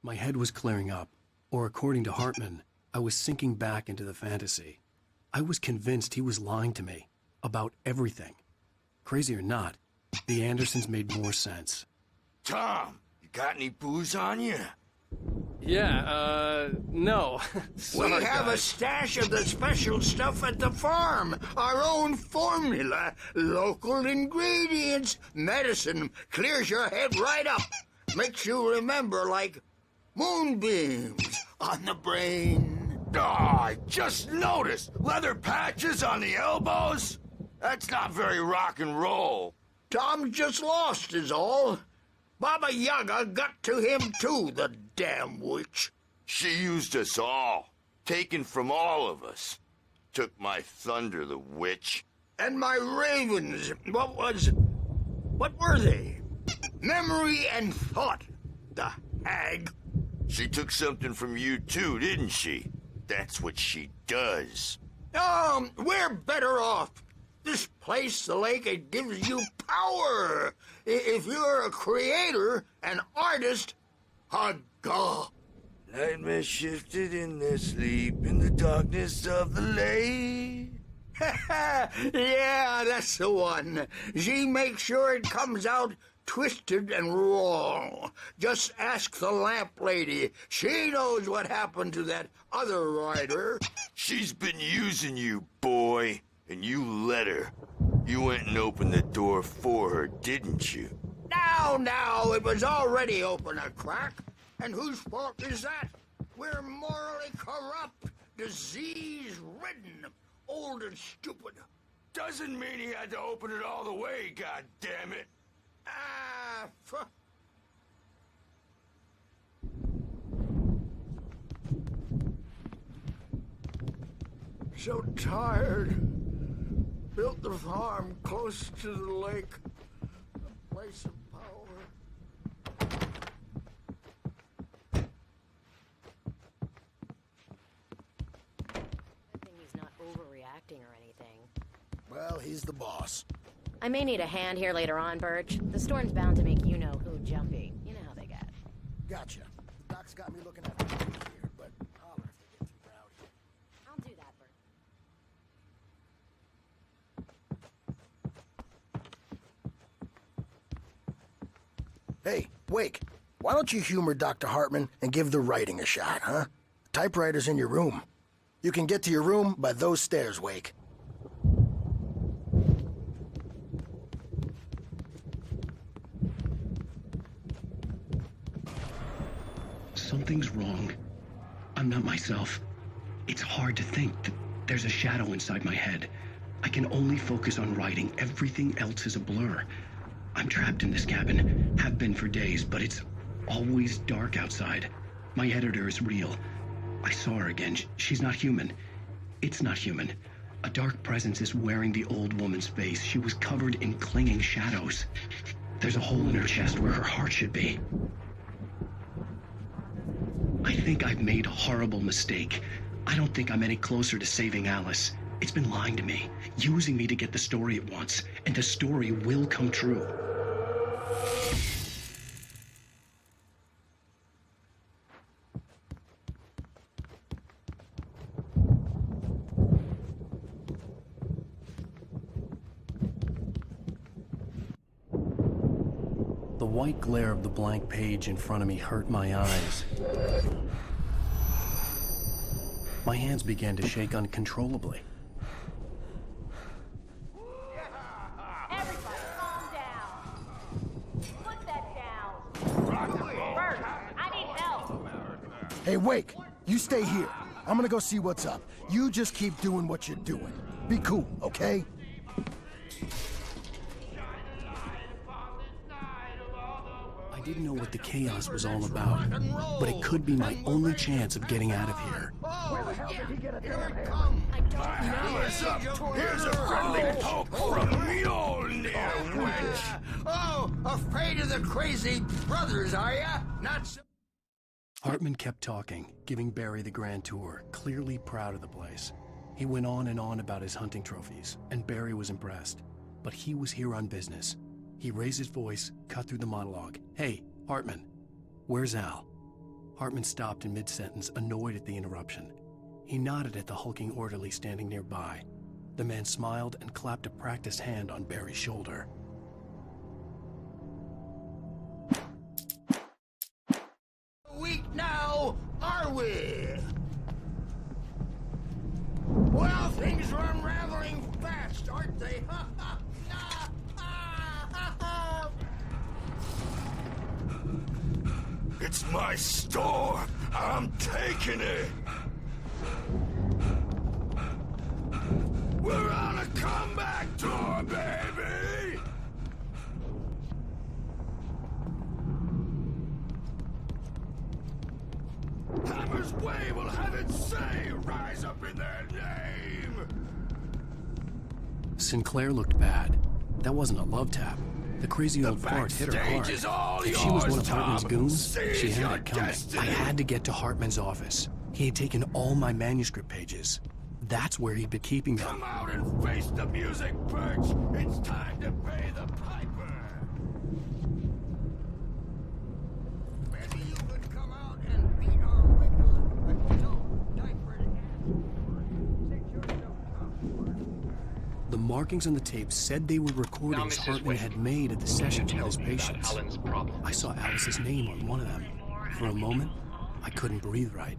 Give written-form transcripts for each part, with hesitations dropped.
My head was clearing up, or according to Hartman, I was sinking back into the fantasy. I was convinced he was lying to me about everything. Crazy or not, the Andersons made more sense. Tom, you got any booze on you? Yeah, no. Sorry, We have a guys. stash of the special stuff at the farm. Our own formula. Local ingredients. Medicine clears your head right up. Makes you remember like moonbeams on the brain. Oh, I just noticed. Leather patches on the elbows? That's not very rock and roll. Tom just lost is all. Baba Yaga got to him too, the damn witch. She used us all. Taken from all of us. Took my thunder, the witch. And my ravens, what were they? Memory and thought, the hag. She took something from you too, didn't she? That's what she does. We're better off. This place, the lake, it gives you power. If you're a creator, an artist, haga. Nightmare shifted in their sleep in the darkness of the lake. Yeah, that's the one. She makes sure it comes out twisted and wrong. Just ask the lamp lady. She knows what happened to that other rider. She's been using you, boy. And you let her. You went and opened the door for her, didn't you? Now, it was already open a crack. And whose fault is that? We're morally corrupt, disease-ridden, old and stupid. Doesn't mean he had to open it all the way, goddammit. So tired. Built the farm close to the lake. A place of power. I think he's not overreacting or anything. Well, he's the boss. I may need a hand here later on, Birch. The storm's bound to make you-know-who jumpy. You know how they get. Gotcha. The doc's got me looking at the here, but holler if they get too rowdy. I'll do that, Birch. Hey, Wake, why don't you humor Dr. Hartman and give the writing a shot, huh? Typewriter's in your room. You can get to your room by those stairs, Wake. Something's wrong. I'm not myself. It's hard to think that there's a shadow inside my head. I can only focus on writing. Everything else is a blur. I'm trapped in this cabin. Have been for days, but it's always dark outside. My editor is real. I saw her again. She's not human. It's not human. A dark presence is wearing the old woman's face. She was covered in clinging shadows. There's a hole in her chest where her heart should be. I think I've made a horrible mistake. I don't think I'm any closer to saving Alice. It's been lying to me, using me to get the story it wants, and the story will come true. The white glare of the blank page in front of me hurt my eyes. My hands began to shake uncontrollably. Everybody, calm down. Put that down. Birch, I need help. Hey, Wake, you stay here. I'm gonna go see what's up. You just keep doing what you're doing. Be cool, okay? I didn't know what the chaos was all about, but it could be my only chance of getting out of here. Where the hell did he get a damn hammer? I don't know. Alice up! Here's a friendly poke from Mjolnir, witch! Oh, afraid of the crazy brothers, are ya? Not so... Hartman kept talking, giving Barry the grand tour, clearly proud of the place. He went on and on about his hunting trophies, and Barry was impressed. But he was here on business. He raised his voice, cut through the monologue. Hey, Hartman, where's Al? Hartman stopped in mid-sentence, annoyed at the interruption. He nodded at the hulking orderly standing nearby. The man smiled and clapped a practiced hand on Barry's shoulder. Weak now, are we? Well, things are unraveling fast, aren't they? It's my store. I'm taking it. We're on a comeback tour, baby! Hammer's Way will have its say rise up in their name! Sinclair looked bad. That wasn't a love tap. The crazy old fart hit her hard. backstage is all If she was one yours, of Hartman's Tom. goons, Seize she had your it coming. destiny. I had to get to Hartman's office. He had taken all my manuscript pages. That's where he'd been keeping them. Come out and face the music, Birch! It's time to pay the piper! Maybe you could come out and beat our wicked, but don't diaper The markings on the tape said they were recordings Mrs. Hartman Wade, had made at the sessions with his Tell me about patients. Alan's problem. I saw Alice's name on one of them. For a moment, I couldn't breathe right.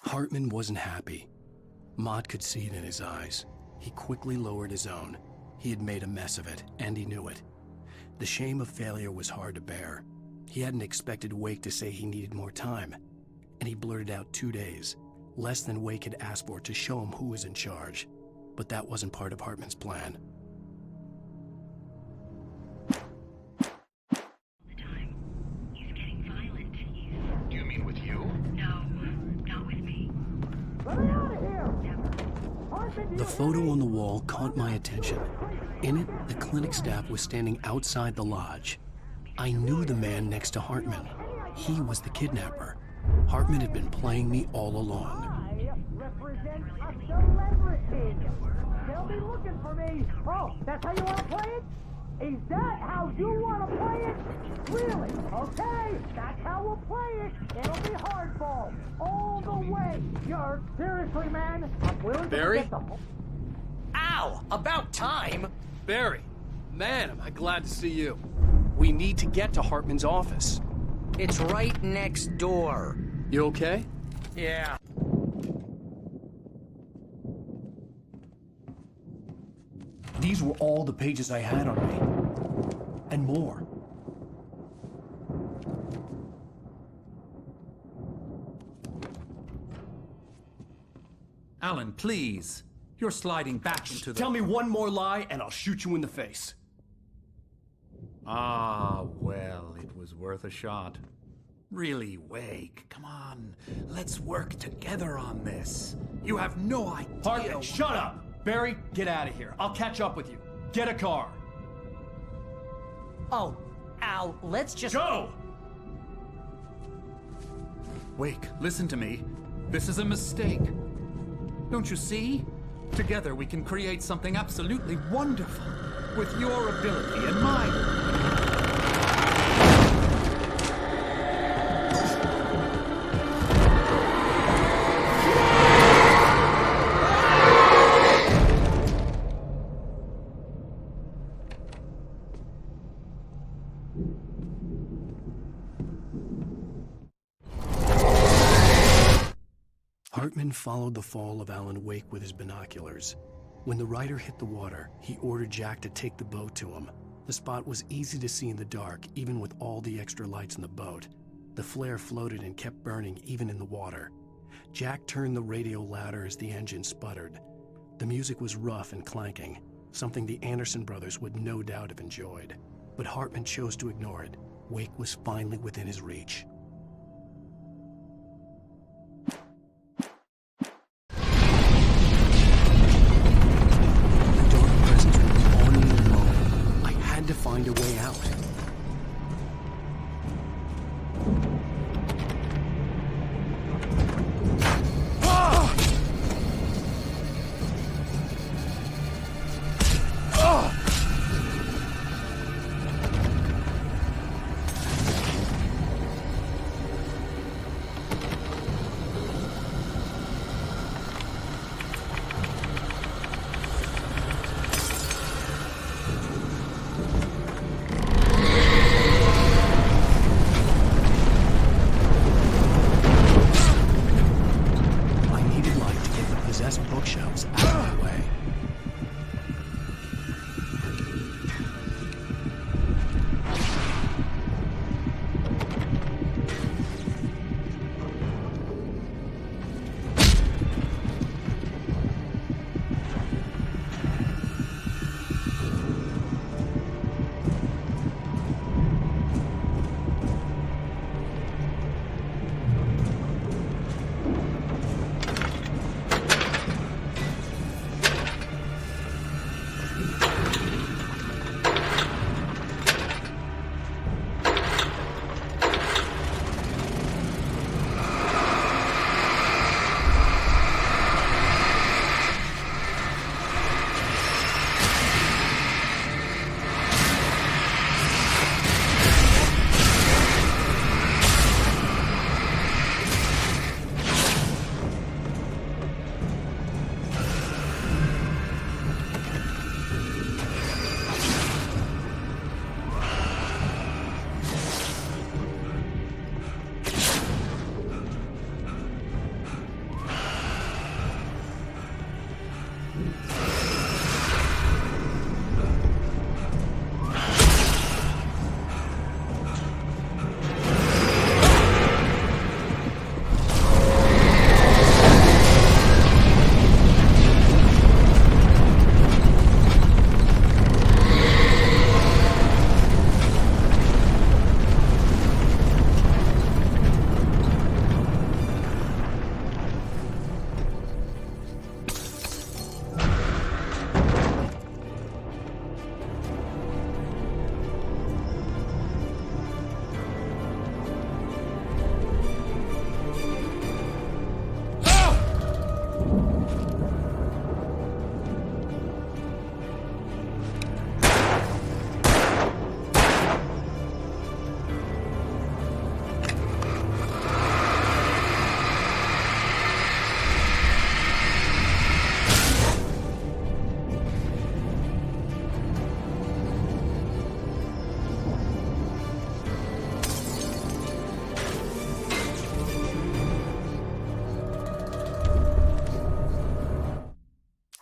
Hartman wasn't happy. Mott could see it in his eyes. He quickly lowered his own. He had made a mess of it, and he knew it. The shame of failure was hard to bear. He hadn't expected Wake to say he needed more time, and he blurted out 2 days, less than Wake had asked for to show him who was in charge. But that wasn't part of Hartman's plan. Do you mean with you? The photo on the wall caught my attention. In it, the clinic staff was standing outside the lodge. I knew the man next to Hartman. He was the kidnapper. Hartman had been playing me all along. I represent a celebrity. They'll be looking for me. Oh, that's how you want to play it? Is that how you want to play it? Really? Okay, that's how we'll play it. It'll be hardball all the way. You're seriously, man. I'm willing Barry? to get the. Ow! About time! Barry, man, am I glad to see you. We need to get to Hartman's office. It's right next door. You okay? Yeah. These were all the pages I had on me. And more. Alan, please. You're sliding back into the... Tell me one more lie and I'll shoot you in the face. Ah, well, it was worth a shot. Really, Wake, come on. Let's work together on this. You have no idea... Hartman, shut up! Barry, get out of here. I'll catch up with you. Get a car. Oh, Al, let's just... Go! Wake, listen to me. This is a mistake. Don't you see? Together we can create something absolutely wonderful. With your ability and mine. Hartman followed the fall of Alan Wake with his binoculars. When the rider hit the water, he ordered Jack to take the boat to him. The spot was easy to see in the dark, even with all the extra lights in the boat. The flare floated and kept burning even in the water. Jack turned the radio louder as the engine sputtered. The music was rough and clanking, something the Anderson brothers would no doubt have enjoyed. But Hartman chose to ignore it. Wake was finally within his reach. To find a way out. themselves out of the way.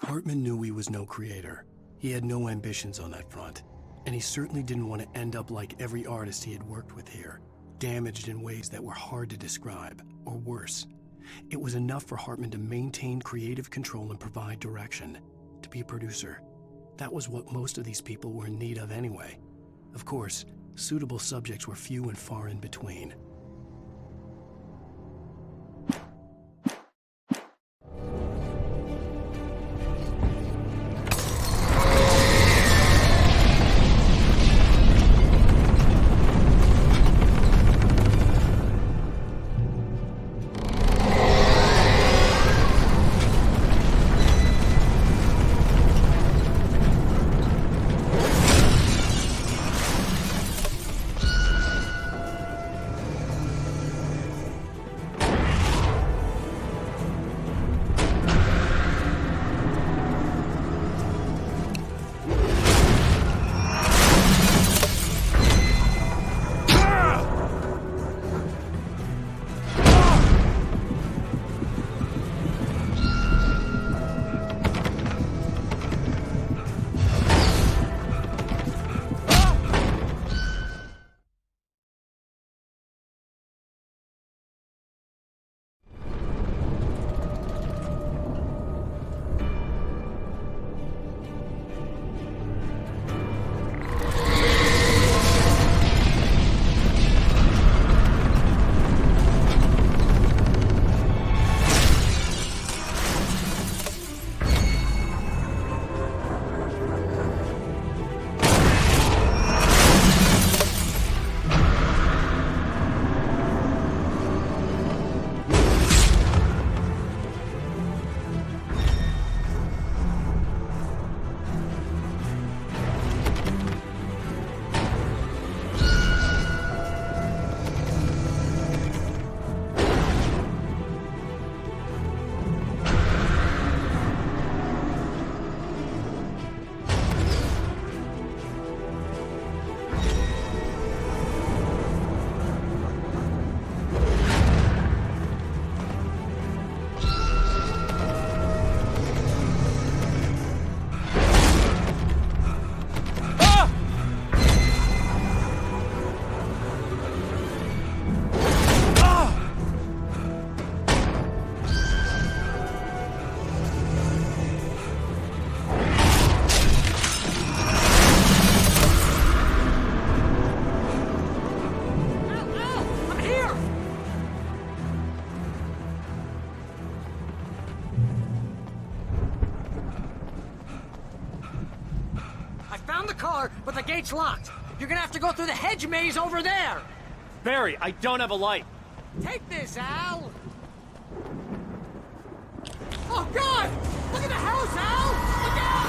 Hartman knew he was no creator. He had no ambitions on that front. And he certainly didn't want to end up like every artist he had worked with here, damaged in ways that were hard to describe, or worse. It was enough for Hartman to maintain creative control and provide direction, to be a producer. That was what most of these people were in need of anyway. Of course, suitable subjects were few and far in between. found the car, but the gate's locked. You're gonna have to go through the hedge maze over there. Barry, I don't have a light. Take this, Al. Oh, God! Look at the house, Al! Look out!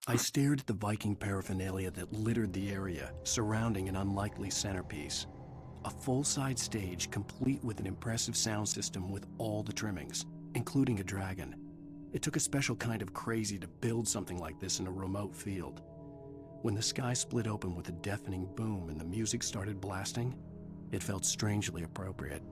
I stared at the Viking paraphernalia that littered the area, surrounding an unlikely centerpiece. A full-size stage complete with an impressive sound system with all the trimmings, including a dragon. It took a special kind of crazy to build something like this in a remote field. When the sky split open with a deafening boom and the music started blasting, it felt strangely appropriate.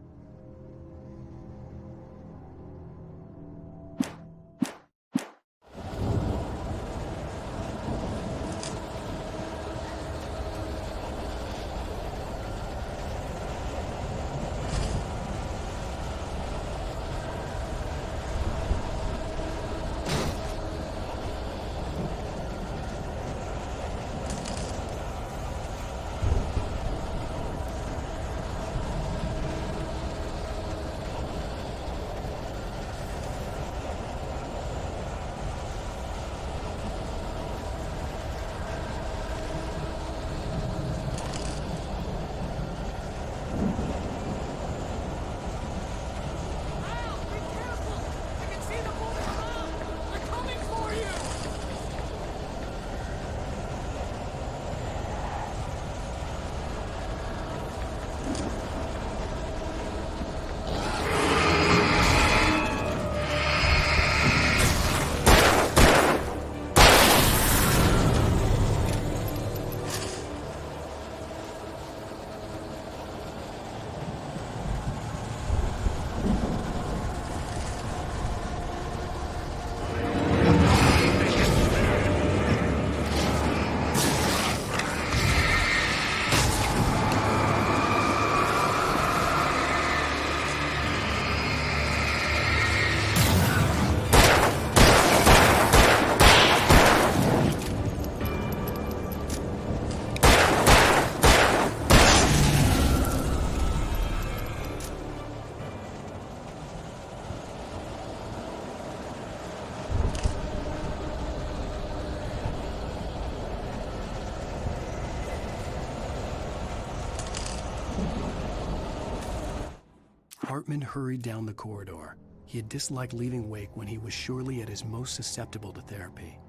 Hartman hurried down the corridor. He had disliked leaving Wake when he was surely at his most susceptible to therapy.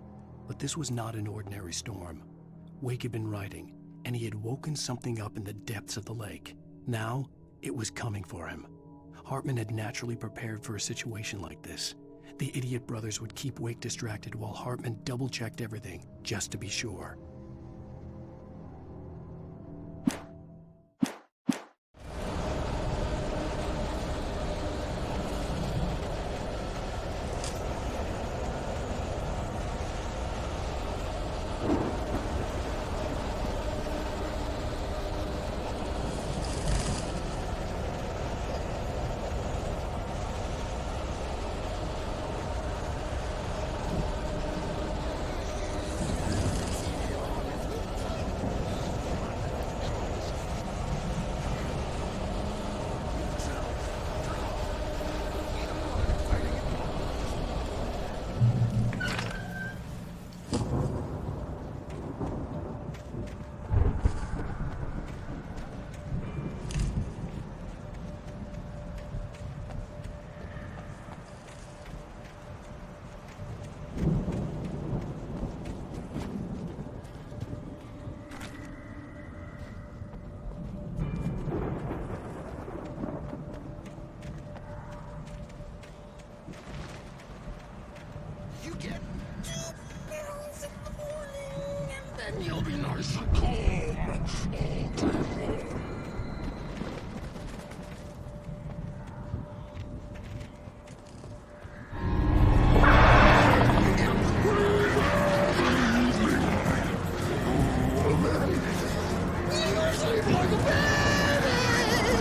But this was not an ordinary storm. Wake had been writing, and he had woken something up in the depths of the lake. Now, it was coming for him. Hartman had naturally prepared for a situation like this. The idiot brothers would keep Wake distracted while Hartman double-checked everything, just to be sure. sleep like a baby.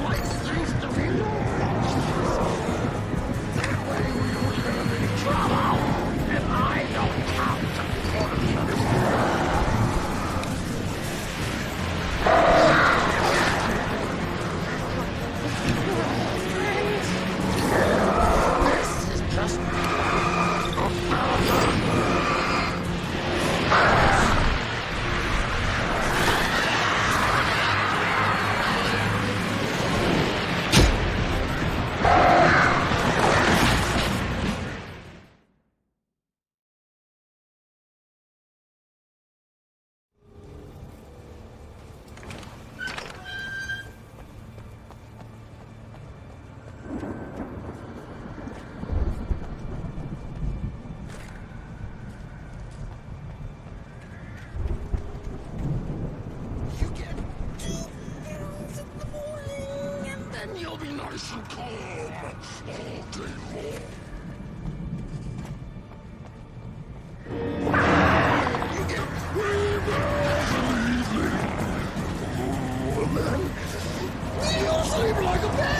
Life seems to be that way we don't have any trouble, and I don't have to punish anyone. You'll be nice and calm all day long. You get 3 girls in the evening. And then you'll sleep like a baby.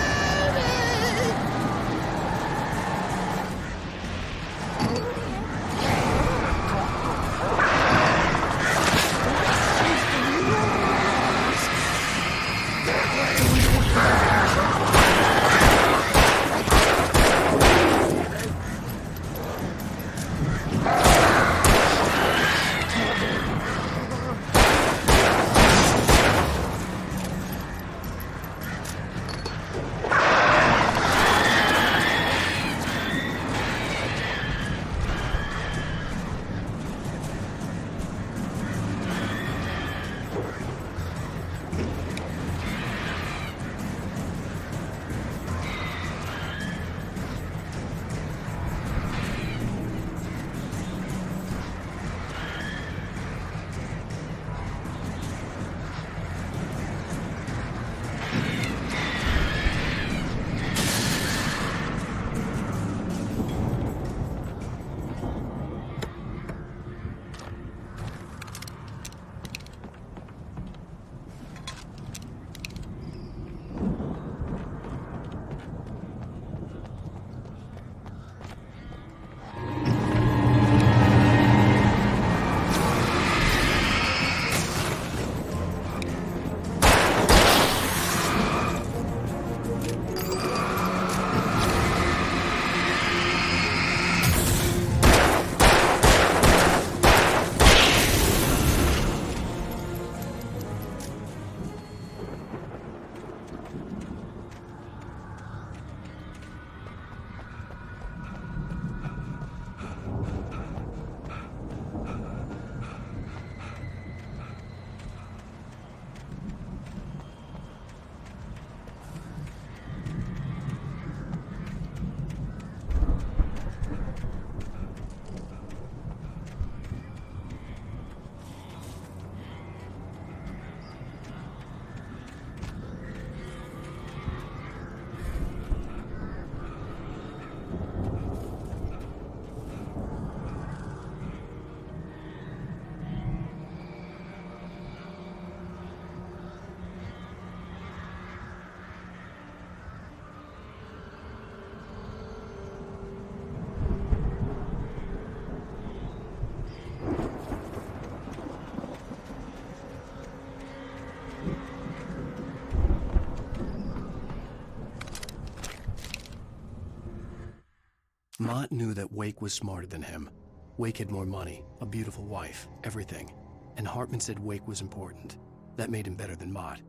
Mott knew that Wake was smarter than him. Wake had more money, a beautiful wife, everything. And Hartman said Wake was important. That made him better than Mott.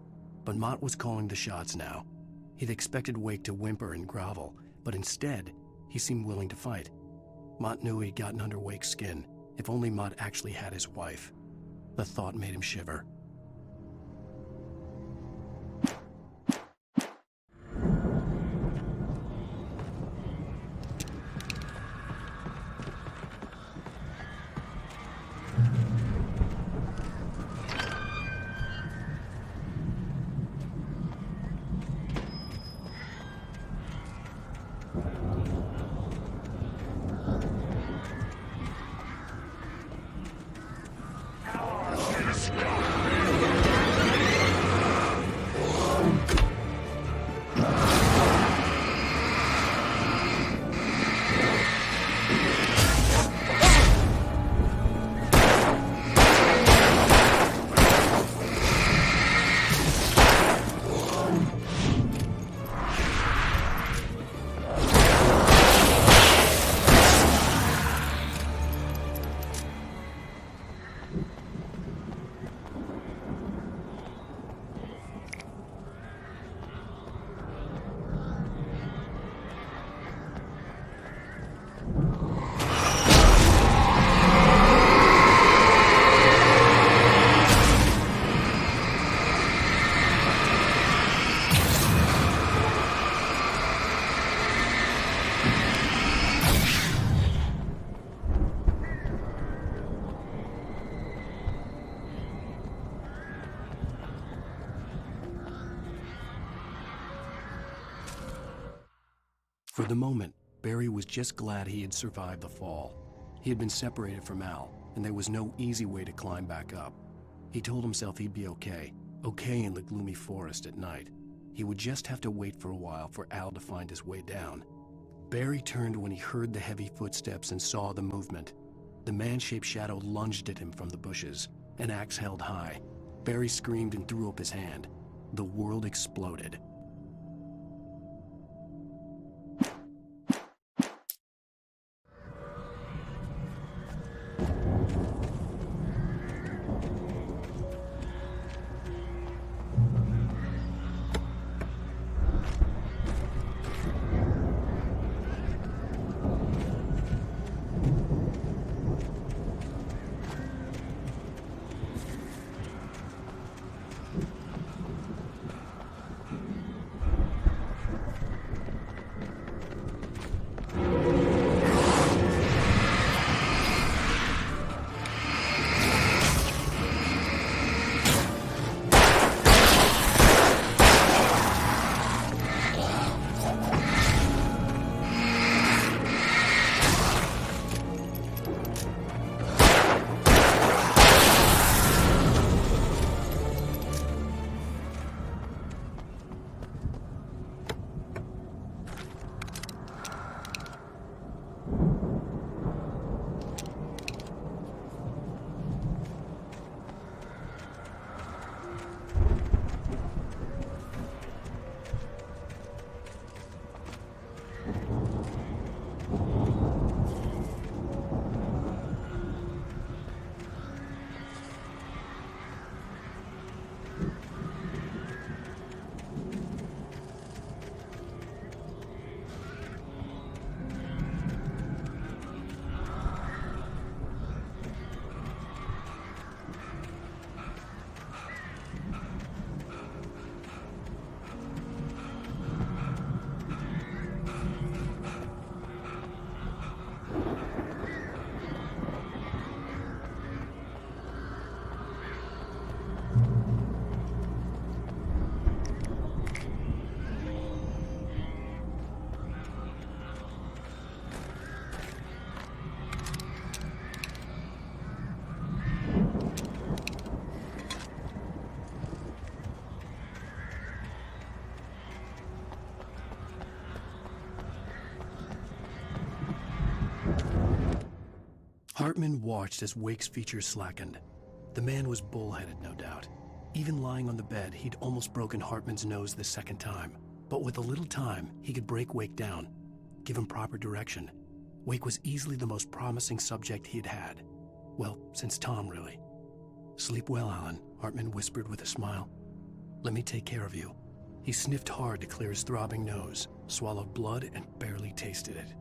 But Mott was calling the shots now. He'd expected Wake to whimper and grovel, but instead, he seemed willing to fight. Mott knew he'd gotten under Wake's skin. If only Mott actually had his wife. The thought made him shiver. For the moment, Barry was just glad he had survived the fall. He had been separated from Al, and there was no easy way to climb back up. He told himself he'd be okay in the gloomy forest at night. He would just have to wait for a while for Al to find his way down. Barry turned when he heard the heavy footsteps and saw the movement. The man-shaped shadow lunged at him from the bushes, an axe held high. Barry screamed and threw up his hand. The world exploded. Hartman watched as Wake's features slackened. The man was bullheaded, no doubt. Even lying on the bed, he'd almost broken Hartman's nose the second time. But with a little time, he could break Wake down, give him proper direction. Wake was easily the most promising subject he had had. Well, since Tom, really. "Sleep well, Alan," Hartman whispered with a smile. "Let me take care of you." He sniffed hard to clear his throbbing nose, swallowed blood, and barely tasted it.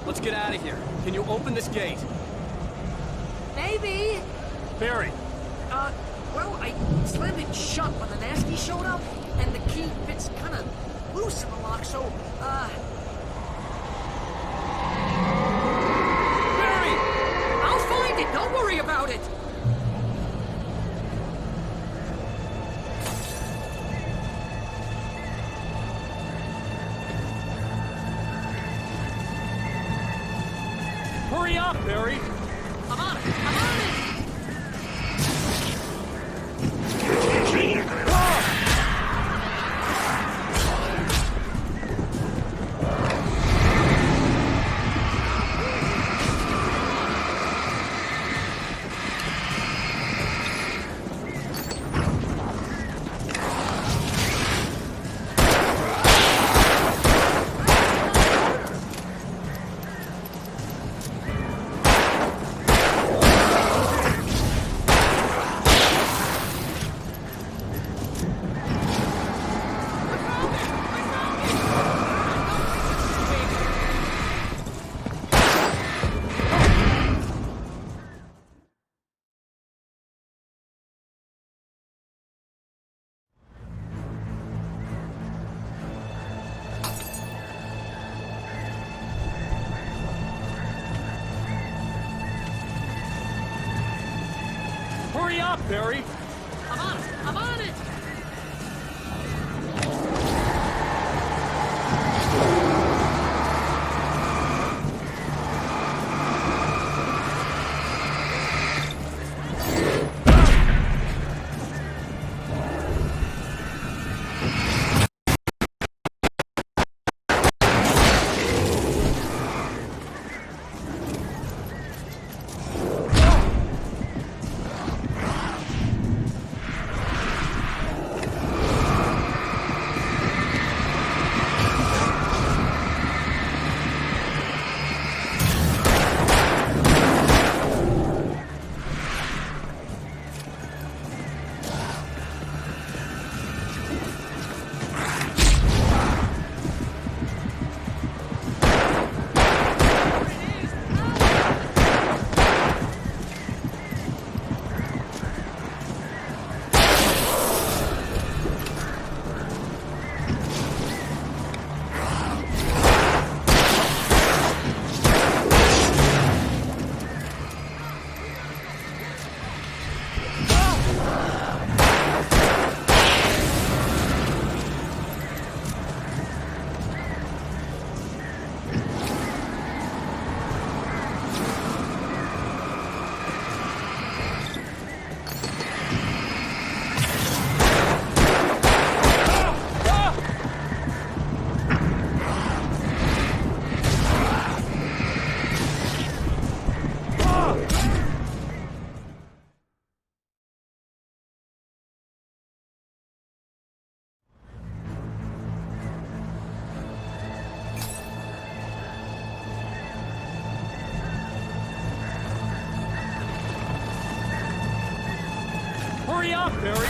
Let's get out of here. Can you open this gate? Maybe. Barry. Well, I slammed it shut when the nasty showed up, and the key fits kind of loose in the lock, so, Barry! I'll find it, don't worry about it! Hurry up, Barry! I'm on it! I'm on it! Hurry up, Barry! I'm on it! I'm on it! Hurry up, Barry!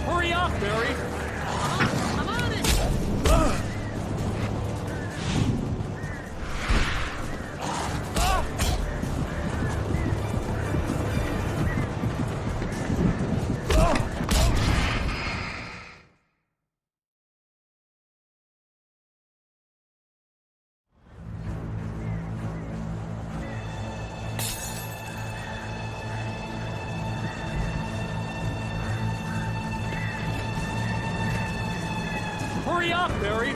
Hurry up, Barry! I'm on it! Hurry up, Barry!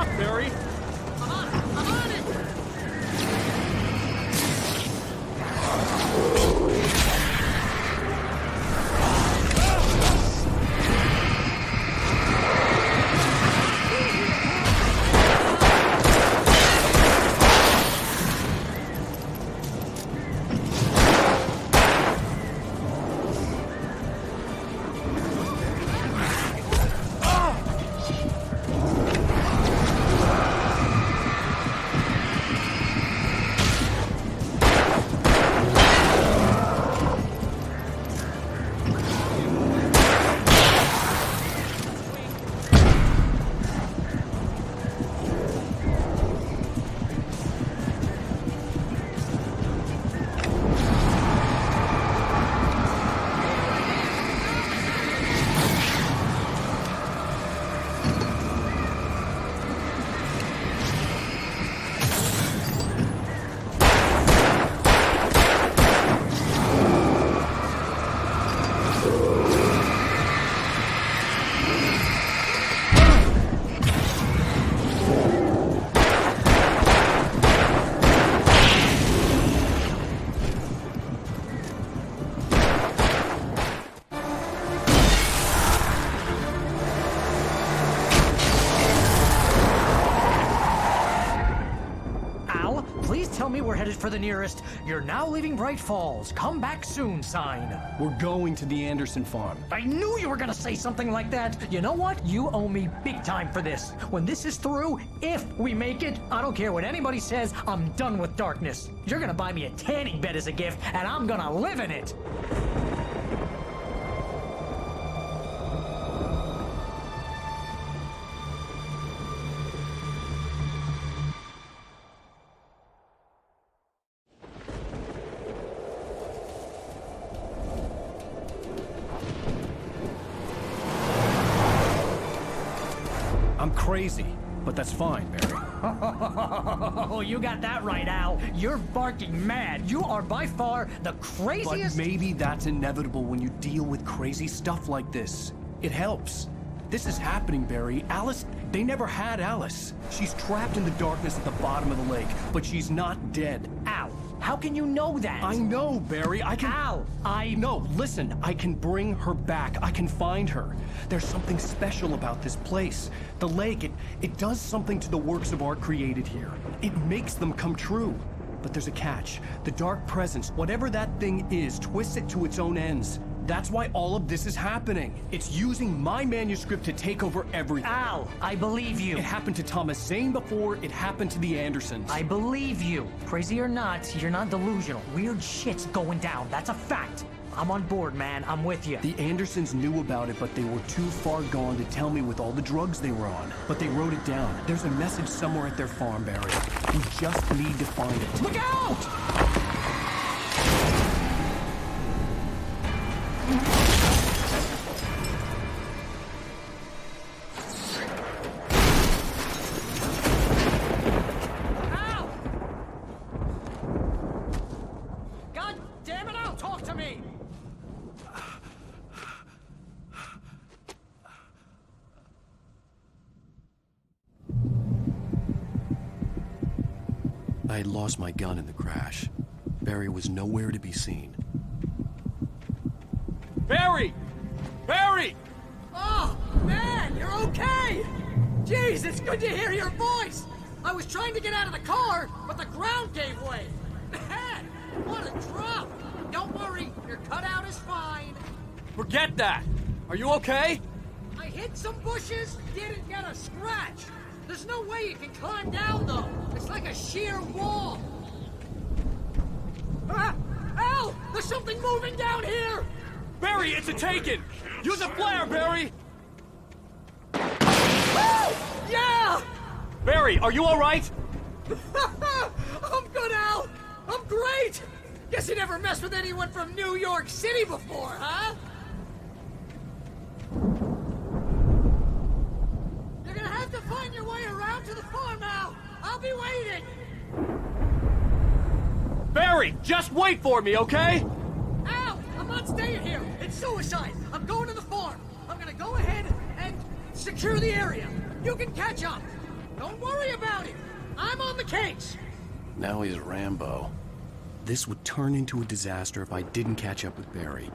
up, Barry. I'm on it! I'm on it! Tell me we're headed for the nearest "You're now leaving Bright Falls. Come back soon" sign. We're going to the Anderson farm. I knew you were gonna say something like that. You know what? You owe me big time for this. When this is through, if we make it, I don't care what anybody says, I'm done with darkness. You're gonna buy me a tanning bed as a gift, and I'm gonna live in it. I'm crazy, but that's fine, Barry. Oh, you got that right, Al. You're barking mad. You are by far the But craziest... maybe that's inevitable when you deal with crazy stuff like this. It helps. This is happening, Barry. Alice, they never had Alice. She's trapped in the darkness at the bottom of the lake, but she's not dead. Al, how can you know that? I know, Barry. I can... Al, No, listen. I can bring her back. I can find her. There's something special about this place. The lake, it does something to the works of art created here. It makes them come true. But there's a catch. The dark presence, whatever that thing is, twists it to its own ends. That's why all of this is happening. It's using my manuscript to take over everything. Al, I believe you. It happened to Thomas Zane before it happened to the Andersons. I believe you. Crazy or not, you're not delusional. Weird shit's going down. That's a fact. I'm on board, man. I'm with you. The Andersons knew about it, but they were too far gone to tell me with all the drugs they were on. But they wrote it down. There's a message somewhere at their farm, Barry. We just need to find it. Look out! Al! God damn it, Al, talk to me! I had lost my gun in the crash. Barry was nowhere to be seen. Barry! Barry! Oh, man, you're okay! Jeez, it's good to hear your voice! I was trying to get out of the car, but the ground gave way! Man, what a drop! Don't worry, your cutout is fine. Forget that! Are you okay? I hit some bushes, didn't get a scratch. There's no way you can climb down, though. It's like a sheer wall. Ah! Al! There's something moving down here! Barry, it's a taken! Use a flare, Barry! Woo! Yeah! Barry, are you alright? I'm good, Al! I'm great! Guess you never messed with anyone from New York City before, huh? You're gonna have to find your way around to the farm, Al! I'll be waiting! Barry, just wait for me, okay? Al! I'm not staying here! It's suicide! I'm going to the farm! I'm gonna go ahead and secure the area! You can catch up! Don't worry about it. I'm on the case. Now he's Rambo. This would turn into a disaster if I didn't catch up with Barry.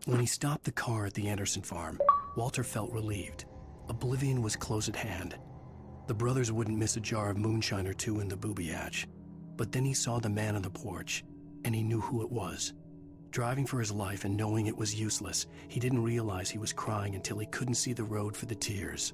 When he stopped the car at the Anderson farm, Walter felt relieved. Oblivion was close at hand. The brothers wouldn't miss a jar of moonshine or two in the booby hatch. But then he saw the man on the porch, and he knew who it was. Driving for his life and knowing it was useless, he didn't realize he was crying until he couldn't see the road for the tears.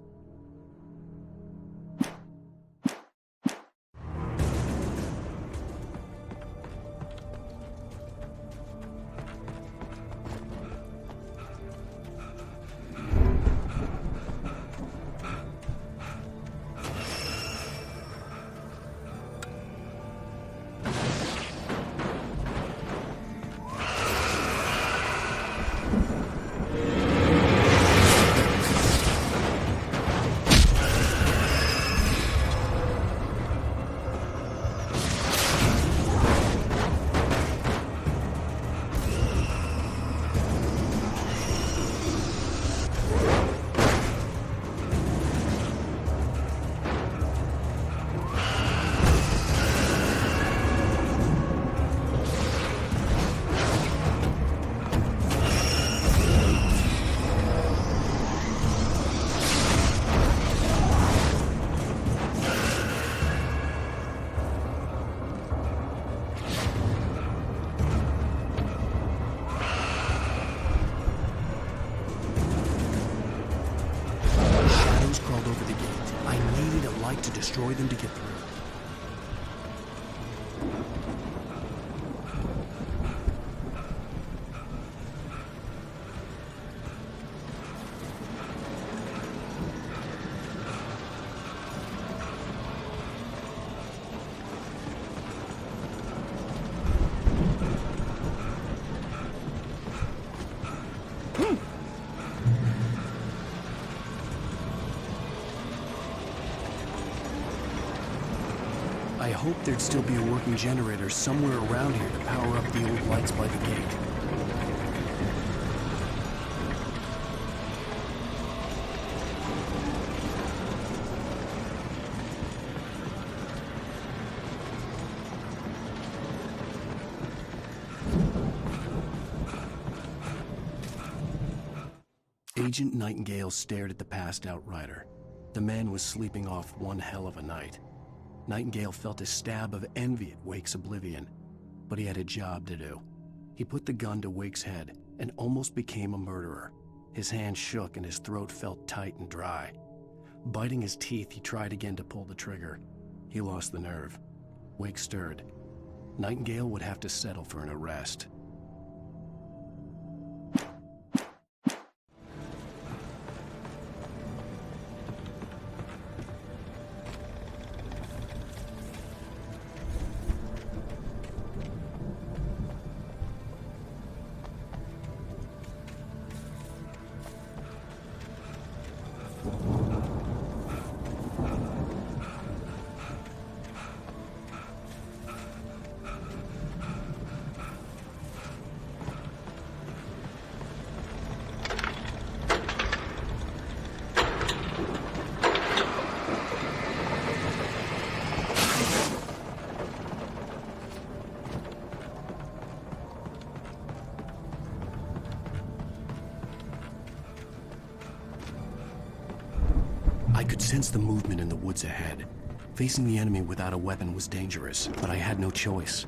To destroy them to get through. I hoped there'd still be a working generator somewhere around here to power up the old lights by the gate. Agent Nightingale stared at the passed-out rider. The man was sleeping off one hell of a night. Nightingale felt a stab of envy at Wake's oblivion, but he had a job to do. He put the gun to Wake's head and almost became a murderer. His hand shook and his throat felt tight and dry. Biting his teeth, he tried again to pull the trigger. He lost the nerve. Wake stirred. Nightingale would have to settle for an arrest. could sense the movement in the woods ahead. Facing the enemy without a weapon was dangerous, but I had no choice.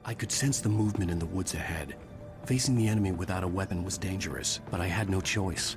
I could sense the movement in the woods ahead. Facing the enemy without a weapon was dangerous, but I had no choice.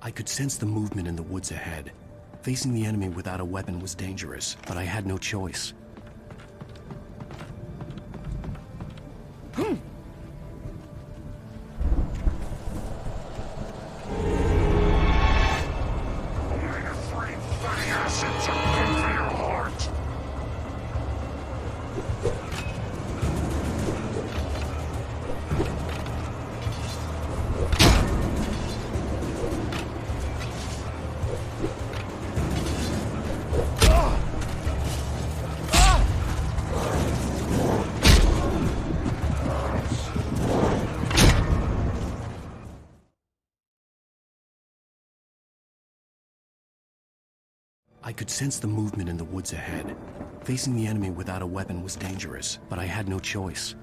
I could sense the movement in the woods ahead. Facing the enemy without a weapon was dangerous, but I had no choice. I could sense the movement in the woods ahead. Facing the enemy without a weapon was dangerous, but I had no choice.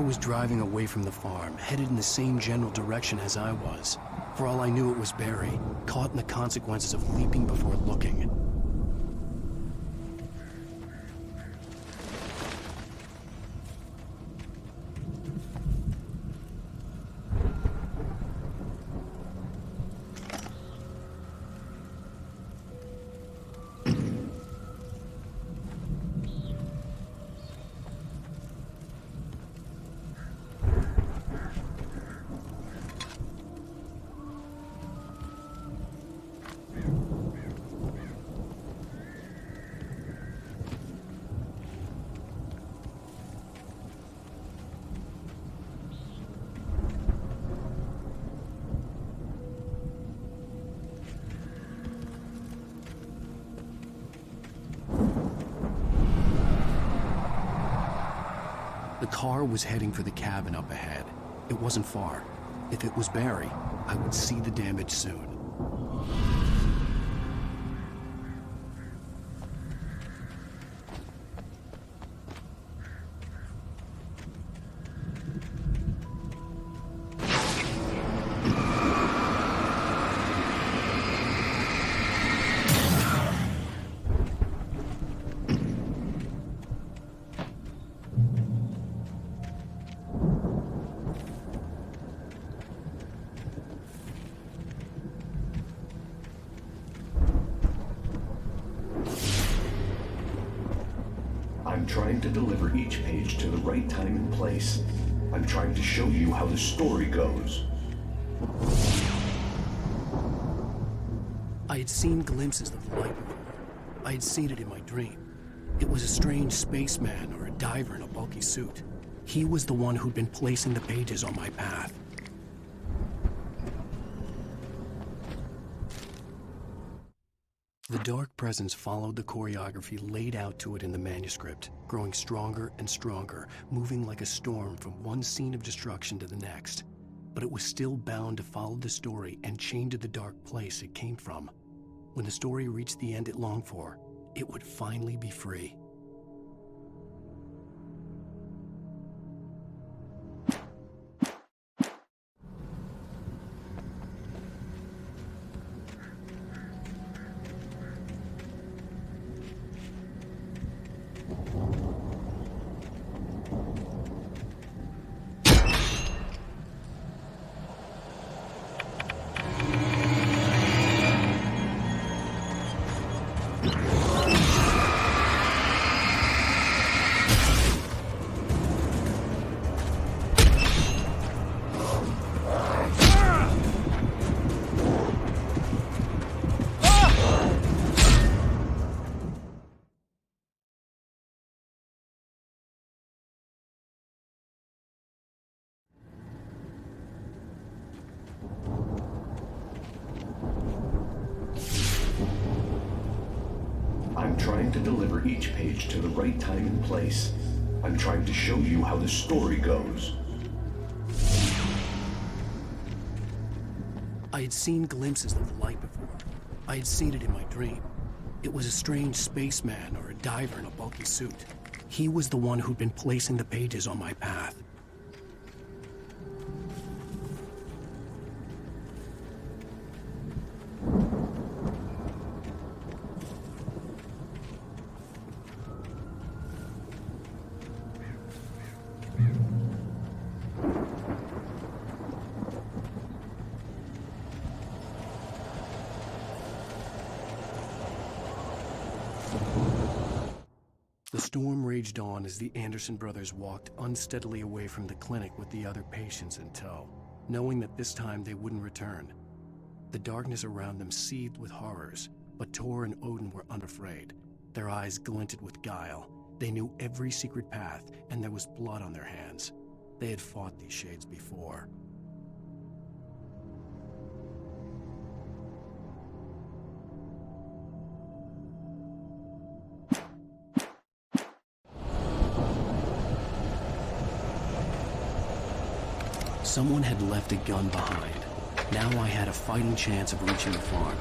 Was driving away from the farm, headed in the same general direction as I was. For all I knew, it was Barry, caught in the consequences of leaping before looking. The car was heading for the cabin up ahead. It wasn't far. If it was Barry, I would see the damage soon. I'm trying to deliver each page to the right time and place. I'm trying to show you how the story goes. I had seen glimpses of the light before. I had seen it in my dream. It was a strange spaceman or a diver in a bulky suit. He was the one who'd been placing the pages on my path. The dark presence followed the choreography laid out to it in the manuscript, growing stronger and stronger, moving like a storm from one scene of destruction to the next. But it was still bound to follow the story and chained to the dark place it came from. When the story reached the end it longed for, it would finally be free. I'm trying to deliver each page to the right time and place. I'm trying to show you how the story goes. I had seen glimpses of the light before. I had seen it in my dream. It was a strange spaceman or a diver in a bulky suit. He was the one who'd been placing the pages on my path. The storm raged on as the Anderson brothers walked unsteadily away from the clinic with the other patients in tow, knowing that this time they wouldn't return. The darkness around them seethed with horrors, but Tor and Odin were unafraid. Their eyes glinted with guile. They knew every secret path, and there was blood on their hands. They had fought these shades before. Someone had left a gun behind. Now I had a fighting chance of reaching the farm.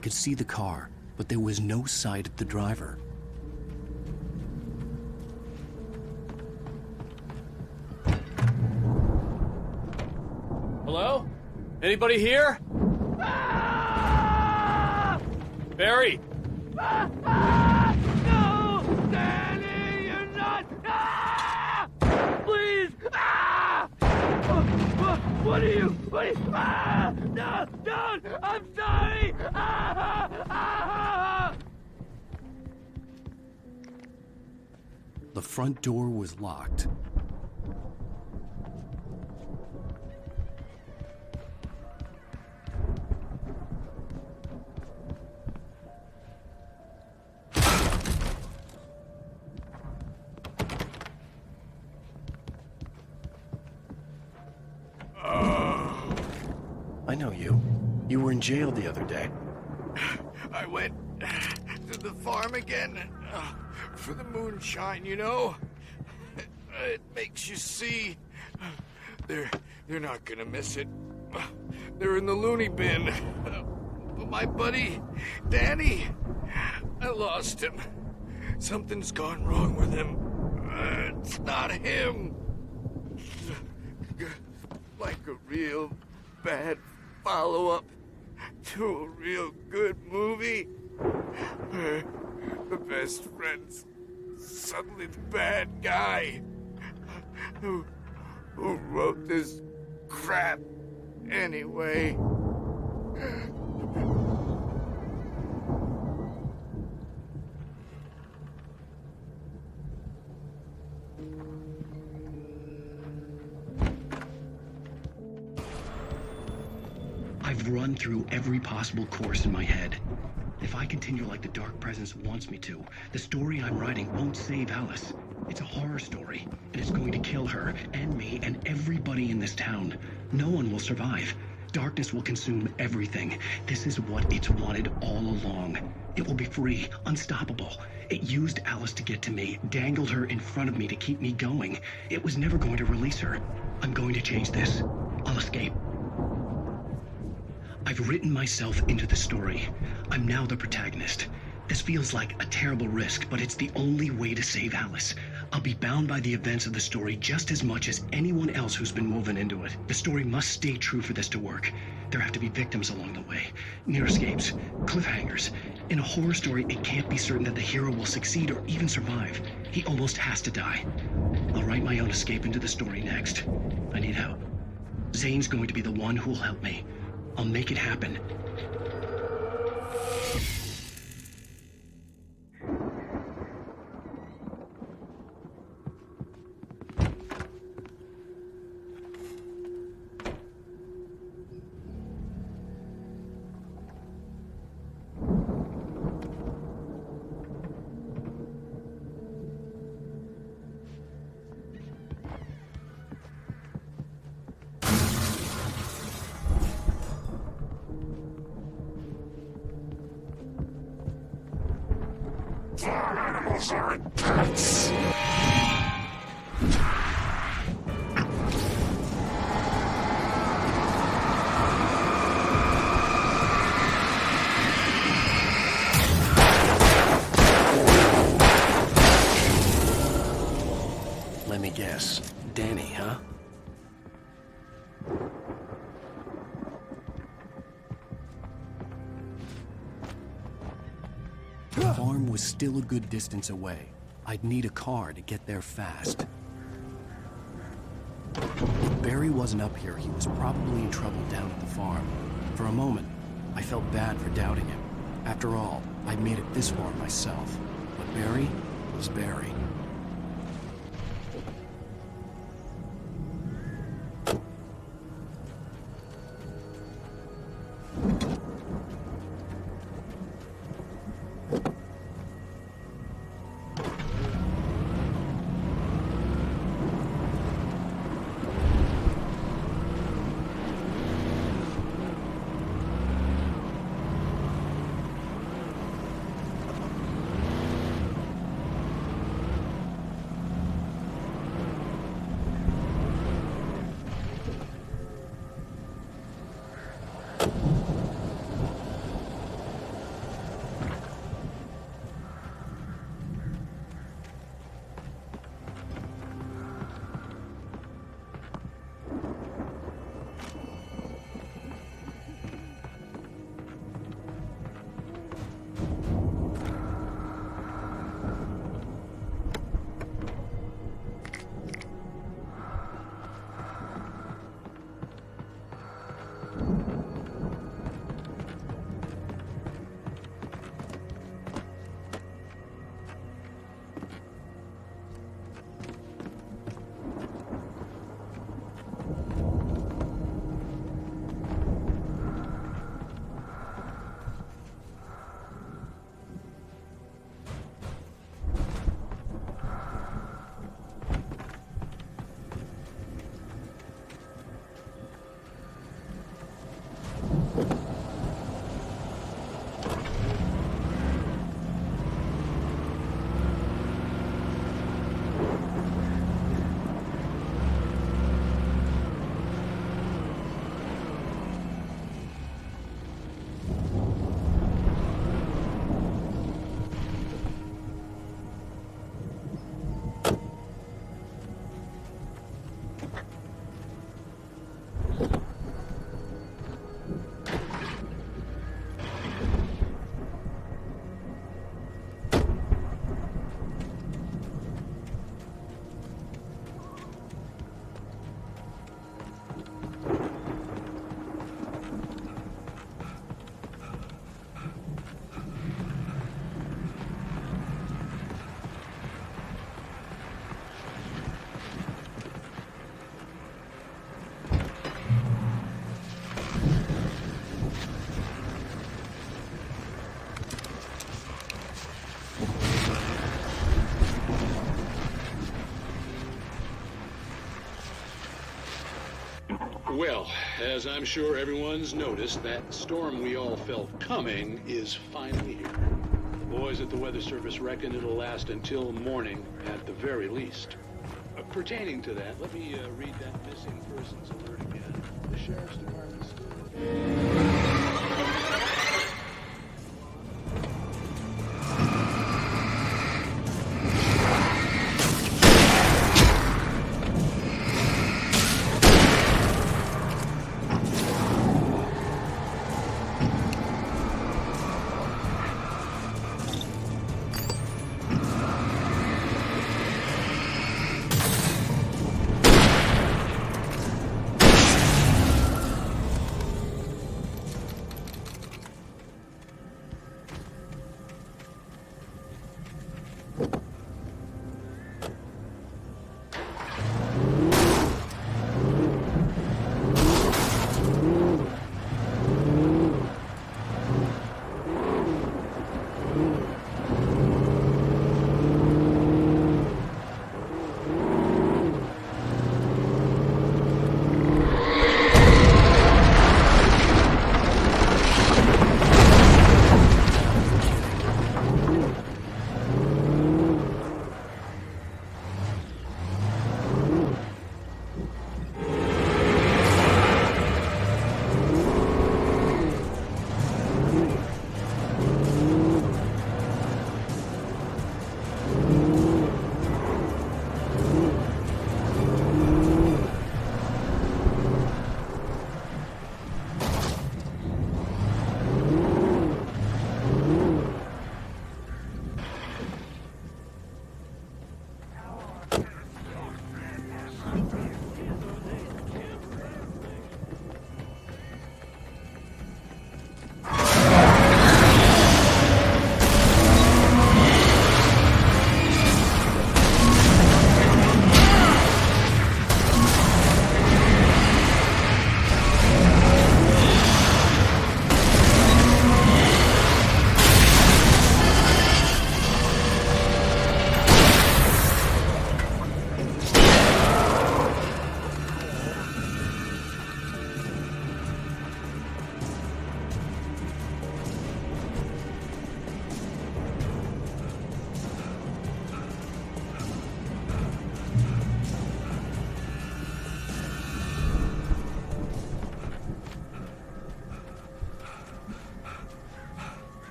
could see the car, but there was no sight of the driver. Hello? Anybody here? Barry! No! Danny, you're not! Please! What are you? No! Don't! I'm sorry! The front door was locked. I know you. You were in jail the other day. I went to the farm again for the moonshine, you know? It makes you see. They're not gonna miss it. They're in the loony bin. But my buddy, Danny, I lost him. Something's gone wrong with him. It's not him. Like a real bad follow-up to a real good movie. The best friend's suddenly the bad guy who wrote this crap anyway. I've run through every possible course in my head. If I continue like the Dark Presence wants me to, the story I'm writing won't save Alice. It's a horror story, and it's going to kill her, and me, and everybody in this town. No one will survive. Darkness will consume everything. This is what it's wanted all along. It will be free, unstoppable. It used Alice to get to me, dangled her in front of me to keep me going. It was never going to release her. I'm going to change this. I'll escape. I've written myself into the story. I'm now the protagonist. This feels like a terrible risk, but it's the only way to save Alice. I'll be bound by the events of the story just as much as anyone else who's been woven into it. The story must stay true for this to work. There have to be victims along the way, near escapes, cliffhangers. In a horror story, it can't be certain that the hero will succeed or even survive. He almost has to die. I'll write my own escape into the story next. I need help. Zane's going to be the one who will help me. I'll make it happen. Farm animals aren't pets! Let me guess. Danny, huh? The farm was still a good distance away. I'd need a car to get there fast. If Barry wasn't up here, he was probably in trouble down at the farm. For a moment, I felt bad for doubting him. After all, I'd made it this far myself. But Barry was Barry. Well, as I'm sure everyone's noticed, that storm we all felt coming is finally here. The boys at the Weather Service reckon it'll last until morning at the very least. Pertaining to that, let me read that missing persons alert again. The Sheriff's Department still...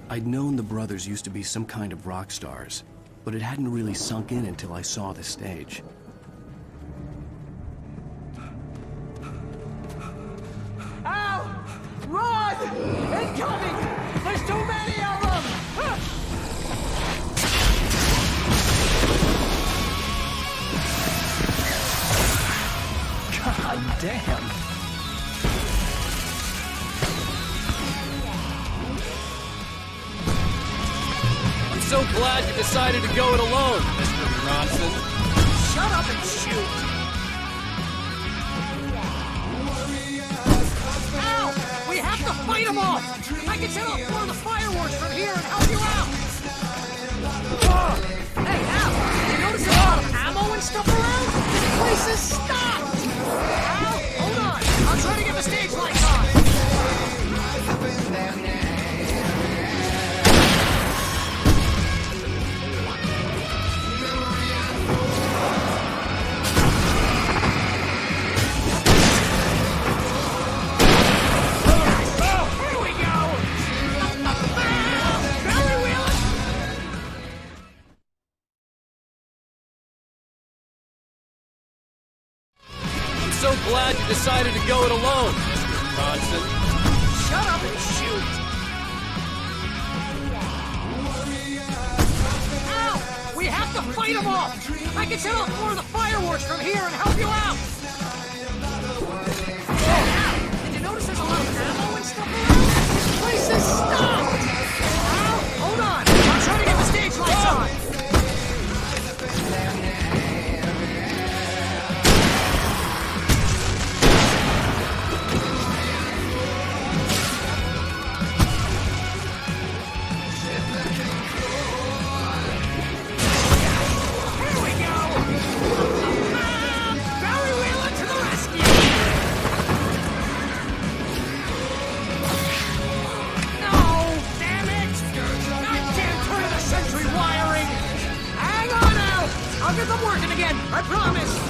I'd known the brothers used to be some kind of rock stars, but it hadn't really sunk in until I saw the stage. Ow! Run! Incoming! There's too many of them! God damn! I'm so glad you decided to go it alone, Mr. Bronson. Shut up and shoot! Ow! We have to fight them off! I can set off one of the fireworks from here and help you out! Hey, Al! Did you notice there's a lot of ammo and stuff around? This place is stopped! Al, hold on! I'm trying to get the stage lights on! So glad you decided to go it alone, Mr. Bronson. Shut up and shoot! Ow! We have to fight them off! I can set off more of the fireworks from here and help you out! Oh, Al! Did you notice there's a lot of ammo and stuff around? This place is stopped! Al, hold on! I'm I promise!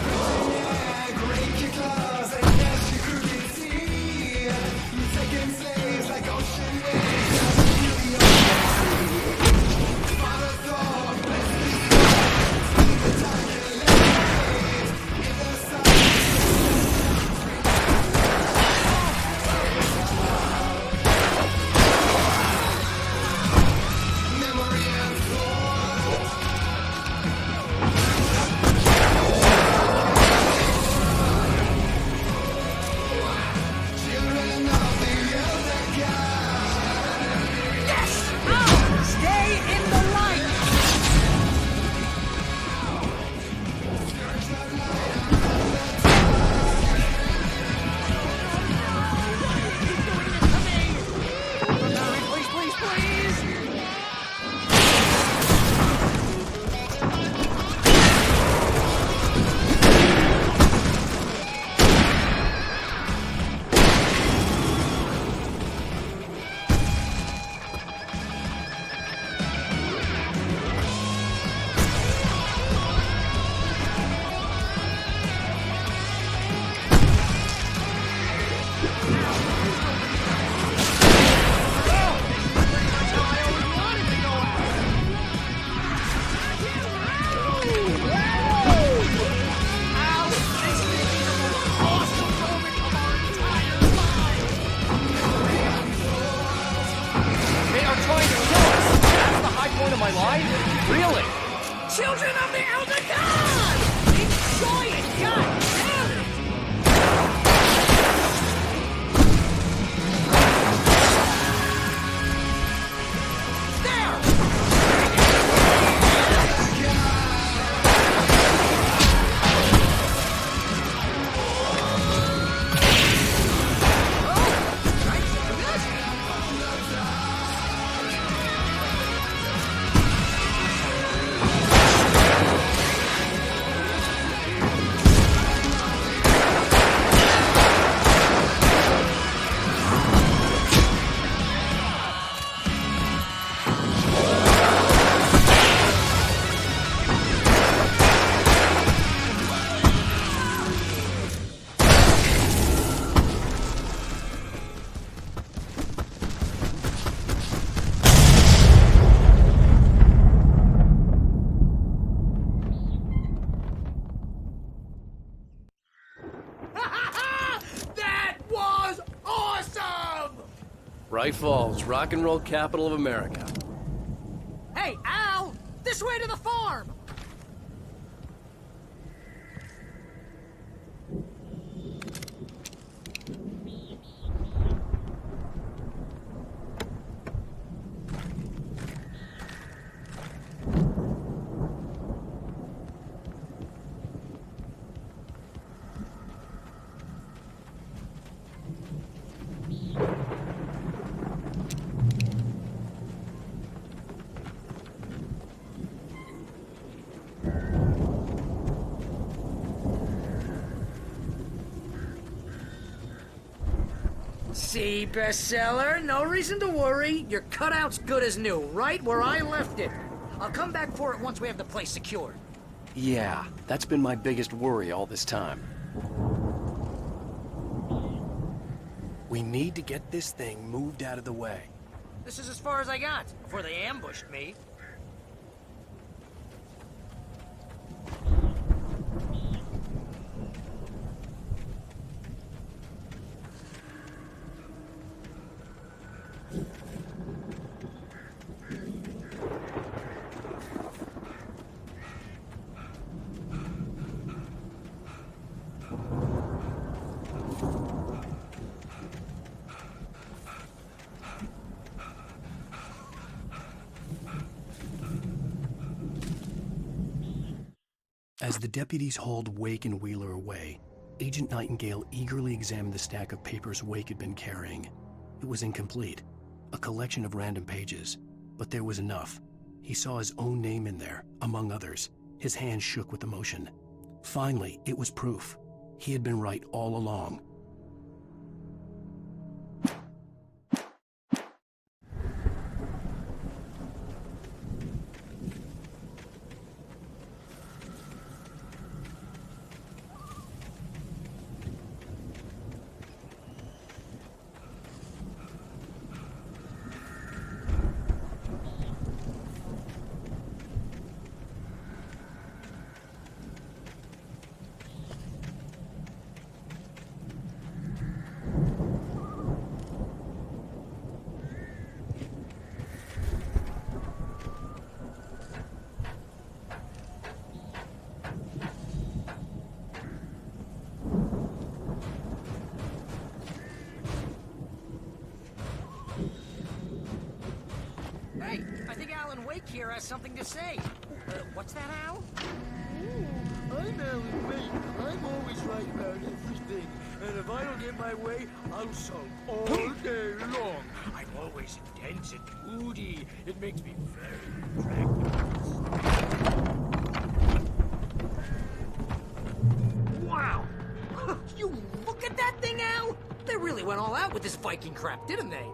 Point of my life? Really? Children of the Elder God! Enjoy it, God damn it! Bright Falls, rock and roll capital of America. Hey, Al! This way to the farm! See, bestseller? No reason to worry. Your cutout's good as new, right where I left it. I'll come back for it once we have the place secured. Yeah, that's been my biggest worry all this time. We need to get this thing moved out of the way. This is as far as I got before they ambushed me. As the deputies hauled Wake and Wheeler away, Agent Nightingale eagerly examined the stack of papers Wake had been carrying. It was incomplete, a collection of random pages, but there was enough. He saw his own name in there, among others. His hand shook with emotion. Finally, it was proof. He had been right all along. Nick here has something to say. What's that, Al? I'm Alan Wake. I'm always right about everything. And if I don't get my way, I'll sulk all day long. I'm always intense and moody. It makes me very attractive. Wow! You look at that thing, Al! They really went all out with this Viking crap, didn't they?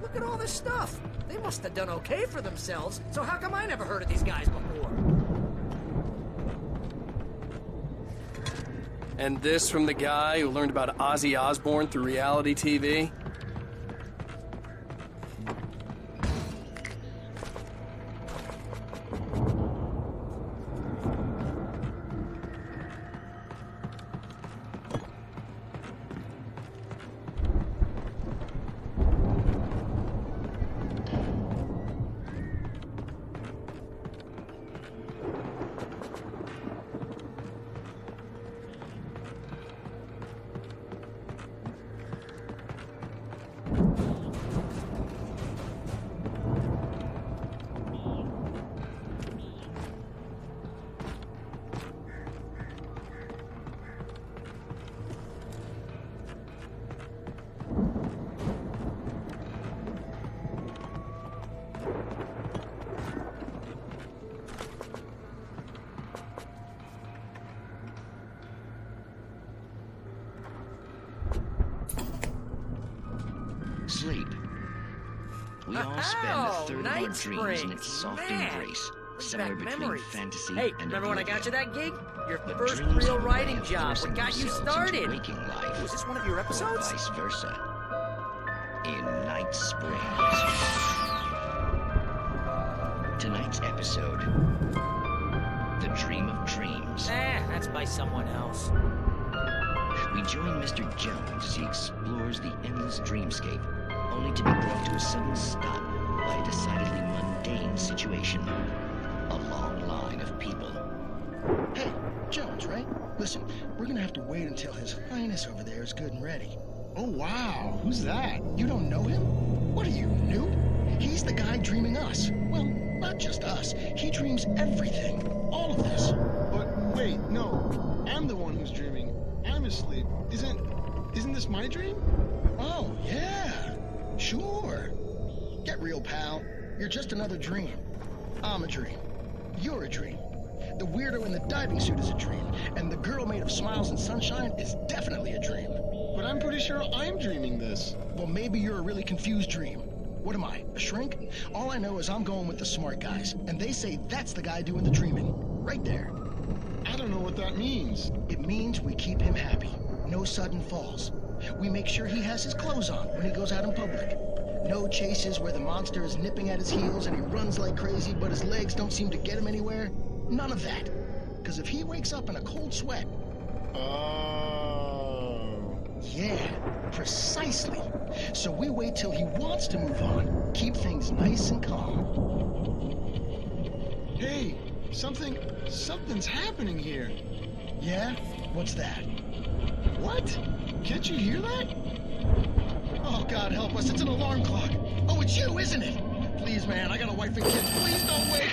Look at all this stuff. They must have done okay for themselves, so how come I never heard of these guys before? And this from the guy who learned about Ozzy Osbourne through reality TV? Sleep. We all spend a third of our Night dreams in its Springs, soft man. embrace, Brings somewhere back between memories. fantasy Hey, and remember when I got you oblivion. that gig? Your But first dreams real have a way writing of job. forcing What got you themselves into started? waking life, Was this one of your or episodes? vice versa. In Night Springs. Tonight's episode, The Dream of Dreams. That's by someone else. We join Mr. Jones as he explores the endless dreamscape, only to be brought to a sudden stop by a decidedly mundane situation. A long line of people. Hey, Jones, right? Listen, we're gonna have to wait until His Highness over there is good and ready. Oh, wow. Who's that? You don't know him? What are you, new? He's the guy dreaming us. Well, not just us. He dreams everything. All of this. But wait, no. I'm the one who's dreaming. I'm asleep. Isn't this my dream? Oh, yeah. Sure. Get real, pal. You're just another dream. I'm a dream. You're a dream. The weirdo in the diving suit is a dream. And the girl made of smiles and sunshine is definitely a dream. But I'm pretty sure I'm dreaming this. Well, maybe you're a really confused dream. What am I, a shrink? All I know is I'm going with the smart guys, and they say that's the guy doing the dreaming. Right there. I don't know what that means. It means we keep him happy. No sudden falls. We make sure he has his clothes on when he goes out in public. No chases where the monster is nipping at his heels and he runs like crazy, but his legs don't seem to get him anywhere. None of that. Because if he wakes up in a cold sweat... Yeah, precisely. So we wait till he wants to move on. Keep things nice and calm. Hey, something's happening here. Yeah? What's that? What? Can't you hear that? Oh, God help us, it's an alarm clock. Oh, it's you, isn't it? Please, man, I got a wife and kids. Please don't wait.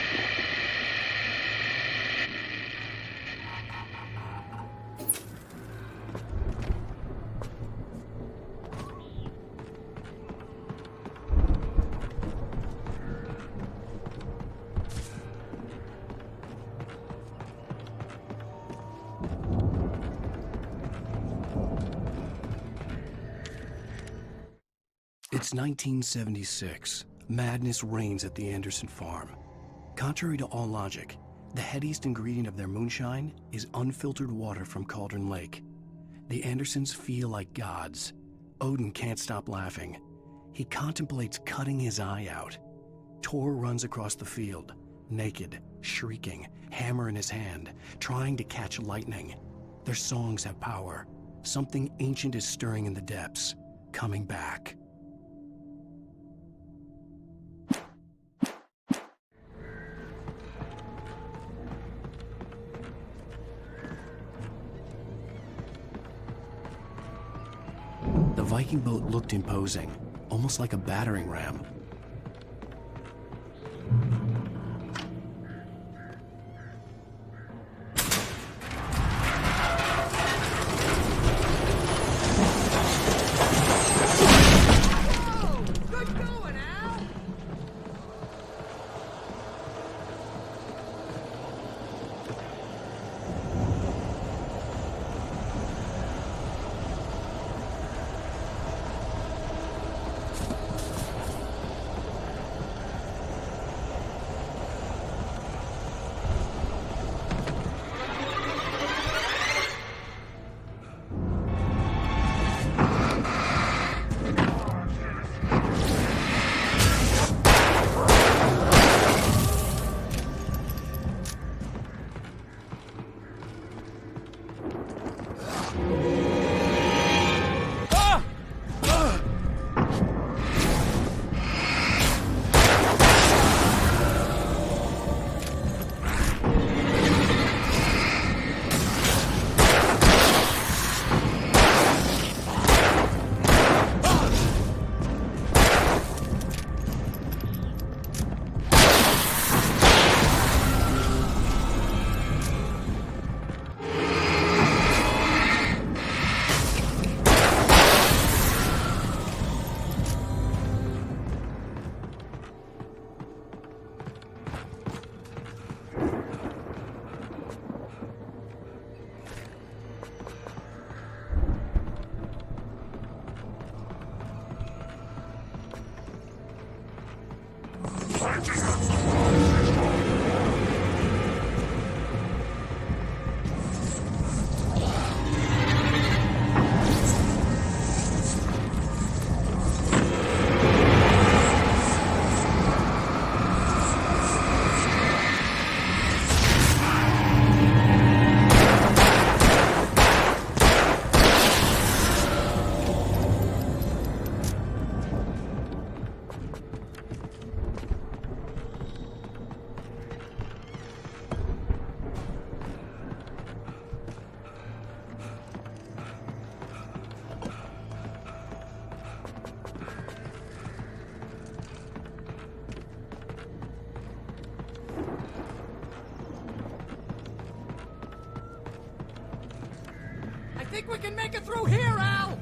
It's 1976. Madness reigns at the Anderson farm. Contrary to all logic, the headiest ingredient of their moonshine is unfiltered water from Cauldron Lake. The Andersons feel like gods. Odin can't stop laughing. He contemplates cutting his eye out. Tor runs across the field, naked, shrieking, hammer in his hand, trying to catch lightning. Their songs have power. Something ancient is stirring in the depths, coming back. The Viking boat looked imposing, almost like a battering ram. think we can make it through here, Al!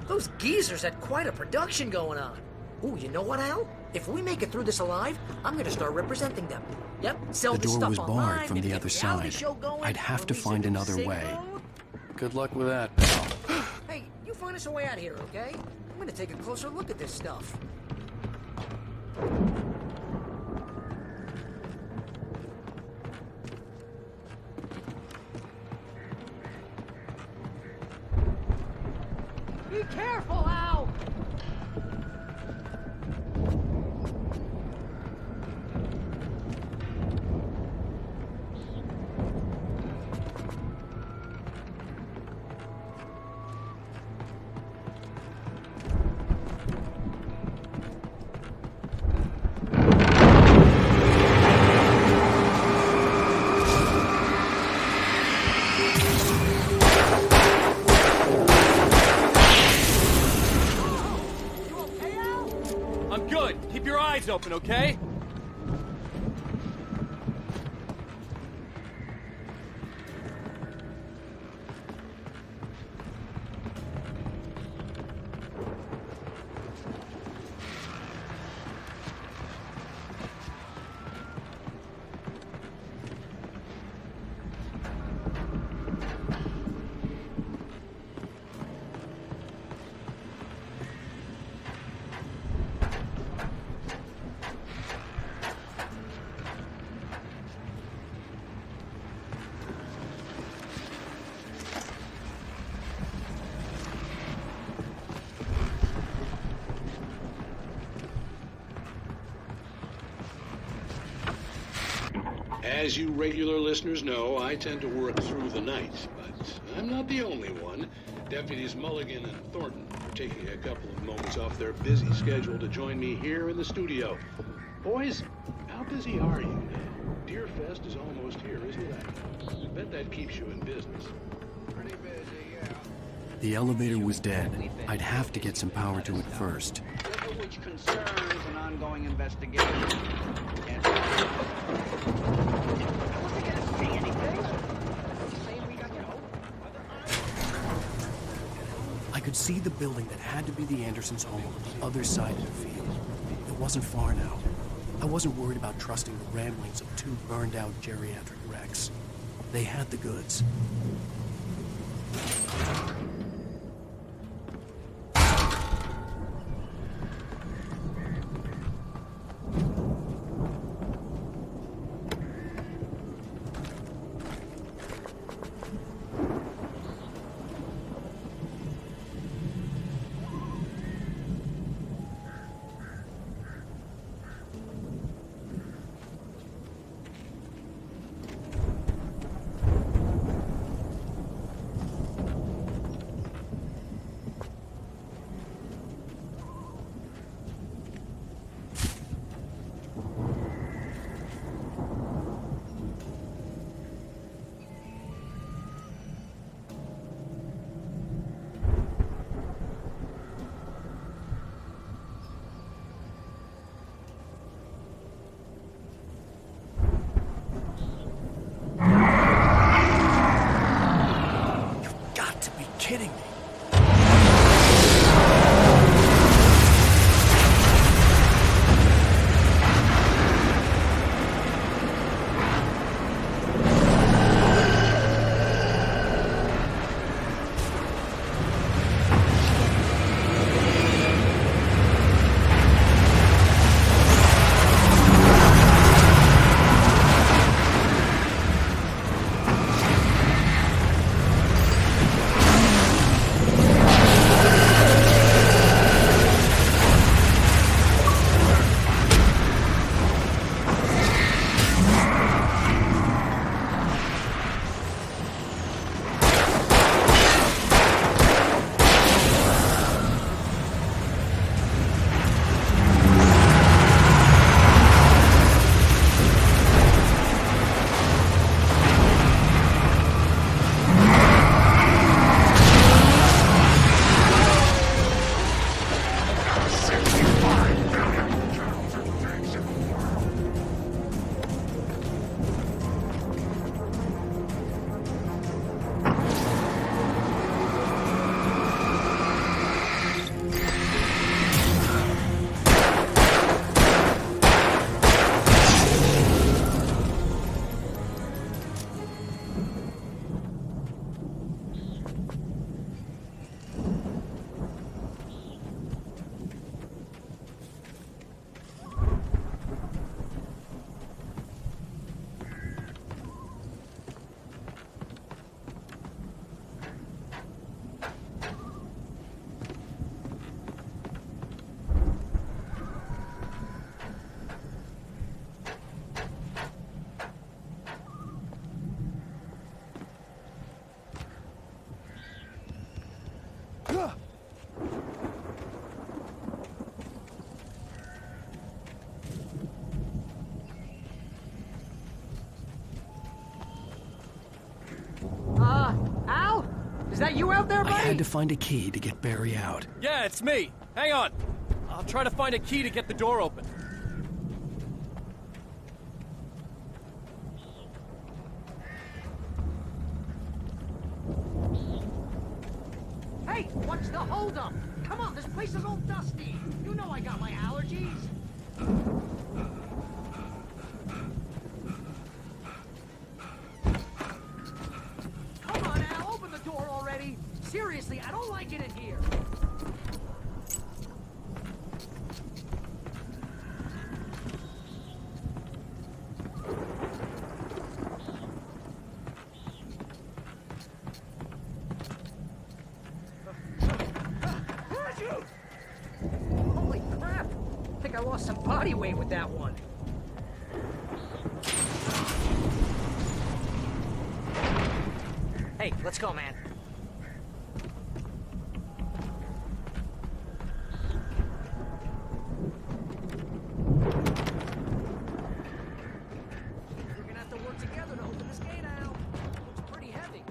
Those geezers had quite a production going on. Ooh, you know what, Al? If we make it through this alive, I'm gonna start representing them. Yep, sell The this door stuff was online, barred from maybe the get other a reality side. show going, I'd have to release find a another single. way. Good luck with that, pal. Hey, you find us a way out of here, okay? I'm gonna take a closer look at this stuff. Be careful, Al! I'm good. Keep your eyes open, okay? As you regular listeners know, I tend to work through the night, but I'm not the only one. Deputies Mulligan and Thornton are taking a couple of moments off their busy schedule to join me here in the studio. Boys, how busy are you now? Deerfest is almost here, isn't it? I bet that keeps you in business. Pretty busy, yeah. The elevator was dead. I'd have to get some power to it first. Which concerns an ongoing investigation. I wasn't gonna say anything. Saying we got your hope. I could see the building that had to be the Andersons' home on the other side of the field. It wasn't far now. I wasn't worried about trusting the ramblings of two burned-out geriatric wrecks. They had the goods. Kidding me. Al? Is that you out there, buddy? I had to find a key to get Barry out. Yeah, it's me. Hang on. I'll try to find a key to get the door open. Hey, what's the holdup? Come on, this place is all dusty. You know I got my allergies. Come on, Al, open the door already. Seriously, I don't like it in here. Holy crap! I think I lost some body weight with that one. Hey, let's go, man. We're gonna have to work together to open this gate, Al. It's pretty heavy.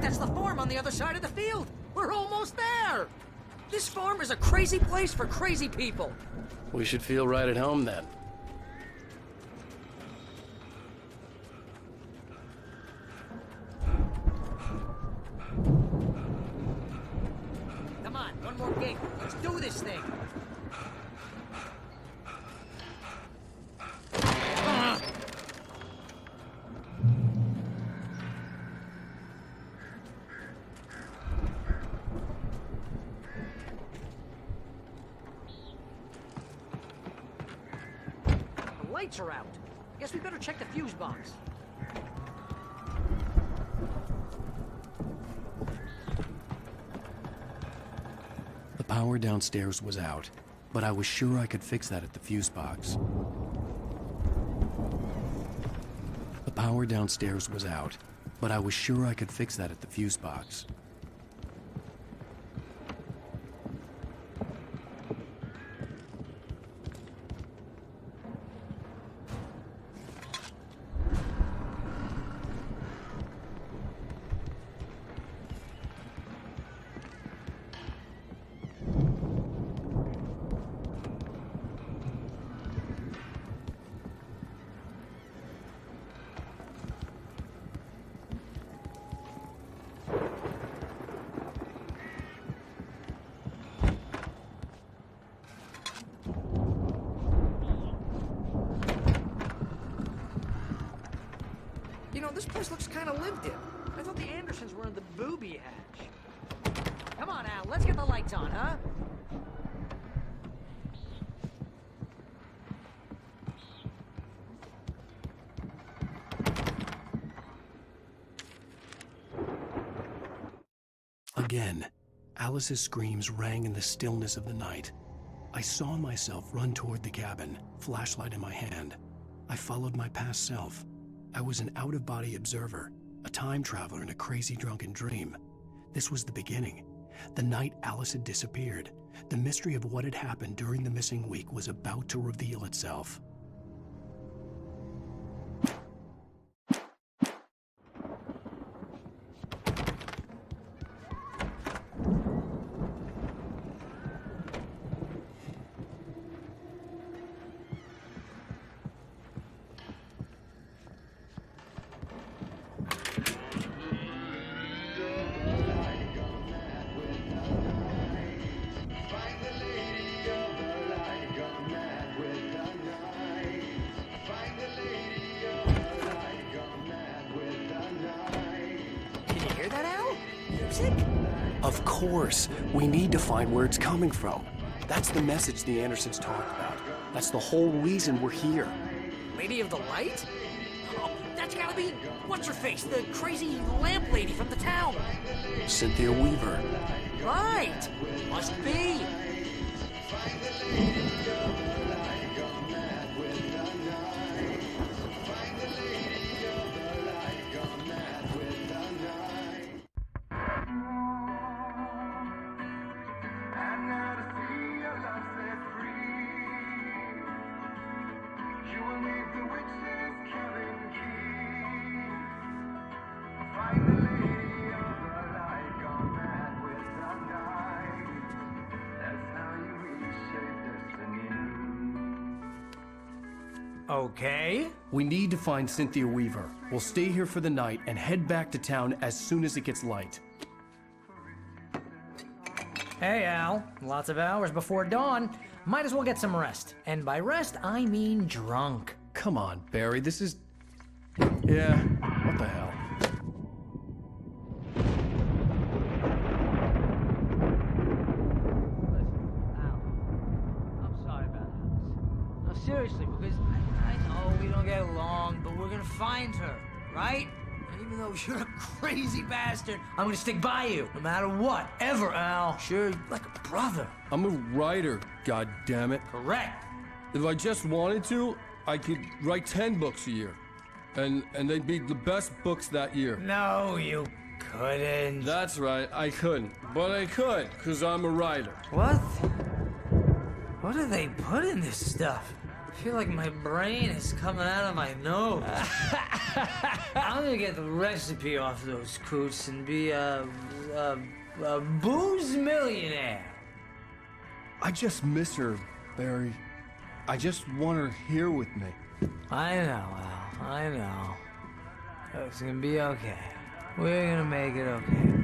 That's the farm on the other side of the field. We're almost there. This farm is a crazy place for crazy people. We should feel right at home then. Come on, one more gate. Let's do this thing. The lights are out. Guess we better check the fuse box. The power downstairs was out, but I was sure I could fix that at the fuse box. The power downstairs was out, but I was sure I could fix that at the fuse box. You know, this place looks kind of lived in. I thought the Andersons were in the booby hatch. Come on, Al, let's get the lights on, huh? Again, Alice's screams rang in the stillness of the night. I saw myself run toward the cabin, flashlight in my hand. I followed my past self. I was an out-of-body observer, a time traveler in a crazy drunken dream. This was the beginning. The night Alice had disappeared. The mystery of what had happened during the missing week was about to reveal itself. Of course, we need to find where it's coming from. That's the message the Andersons talked about. That's the whole reason we're here. Lady of the Light? Oh, that's gotta be... what's-her-face? The crazy lamp lady from the town. Cynthia Weaver. Right! Must be. Okay. We need to find Cynthia Weaver. We'll stay here for the night and head back to town as soon as it gets light. Hey, Al. Lots of hours before dawn. Might as well get some rest. And by rest, I mean drunk. Come on, Barry, this is... Yeah, what the hell? Seriously, because I know we don't get along, but we're gonna find her, right? And even though you're a crazy bastard, I'm gonna stick by you, no matter what, ever, Al. Sure, like a brother. I'm a writer, goddammit. Correct. If I just wanted to, I could write 10 books a year. And they'd be the best books that year. No, you couldn't. That's right, I couldn't. But I could, because I'm a writer. What? What do they put in this stuff? feel like my brain is coming out of my nose. I'm gonna get the recipe off those coots and be a booze millionaire. I just miss her, Barry. I just want her here with me. I know, Al. I know. It's gonna be okay. We're gonna make it okay.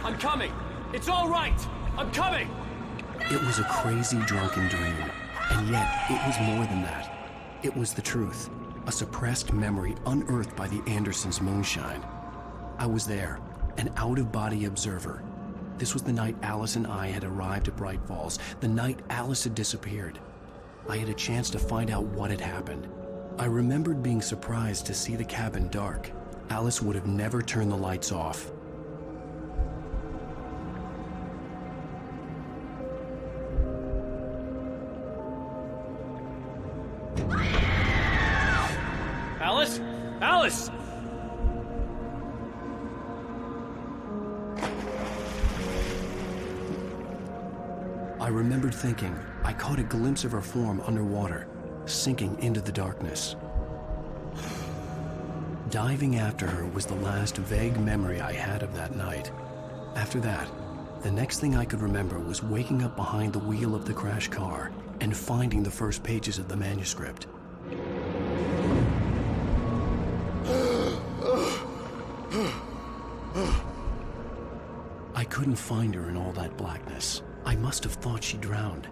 I'm coming! It's all right! I'm coming! It was a crazy, drunken dream, and yet it was more than that. It was the truth, a suppressed memory unearthed by the Andersons' moonshine. I was there, an out-of-body observer. This was the night Alice and I had arrived at Bright Falls, the night Alice had disappeared. I had a chance to find out what had happened. I remembered being surprised to see the cabin dark. Alice would have never turned the lights off. Alice? Alice! I remembered thinking I caught a glimpse of her form underwater, sinking into the darkness. Diving after her was the last vague memory I had of that night. After that, the next thing I could remember was waking up behind the wheel of the crashed car and finding the first pages of the manuscript. I couldn't find her in all that blackness. I must have thought she drowned.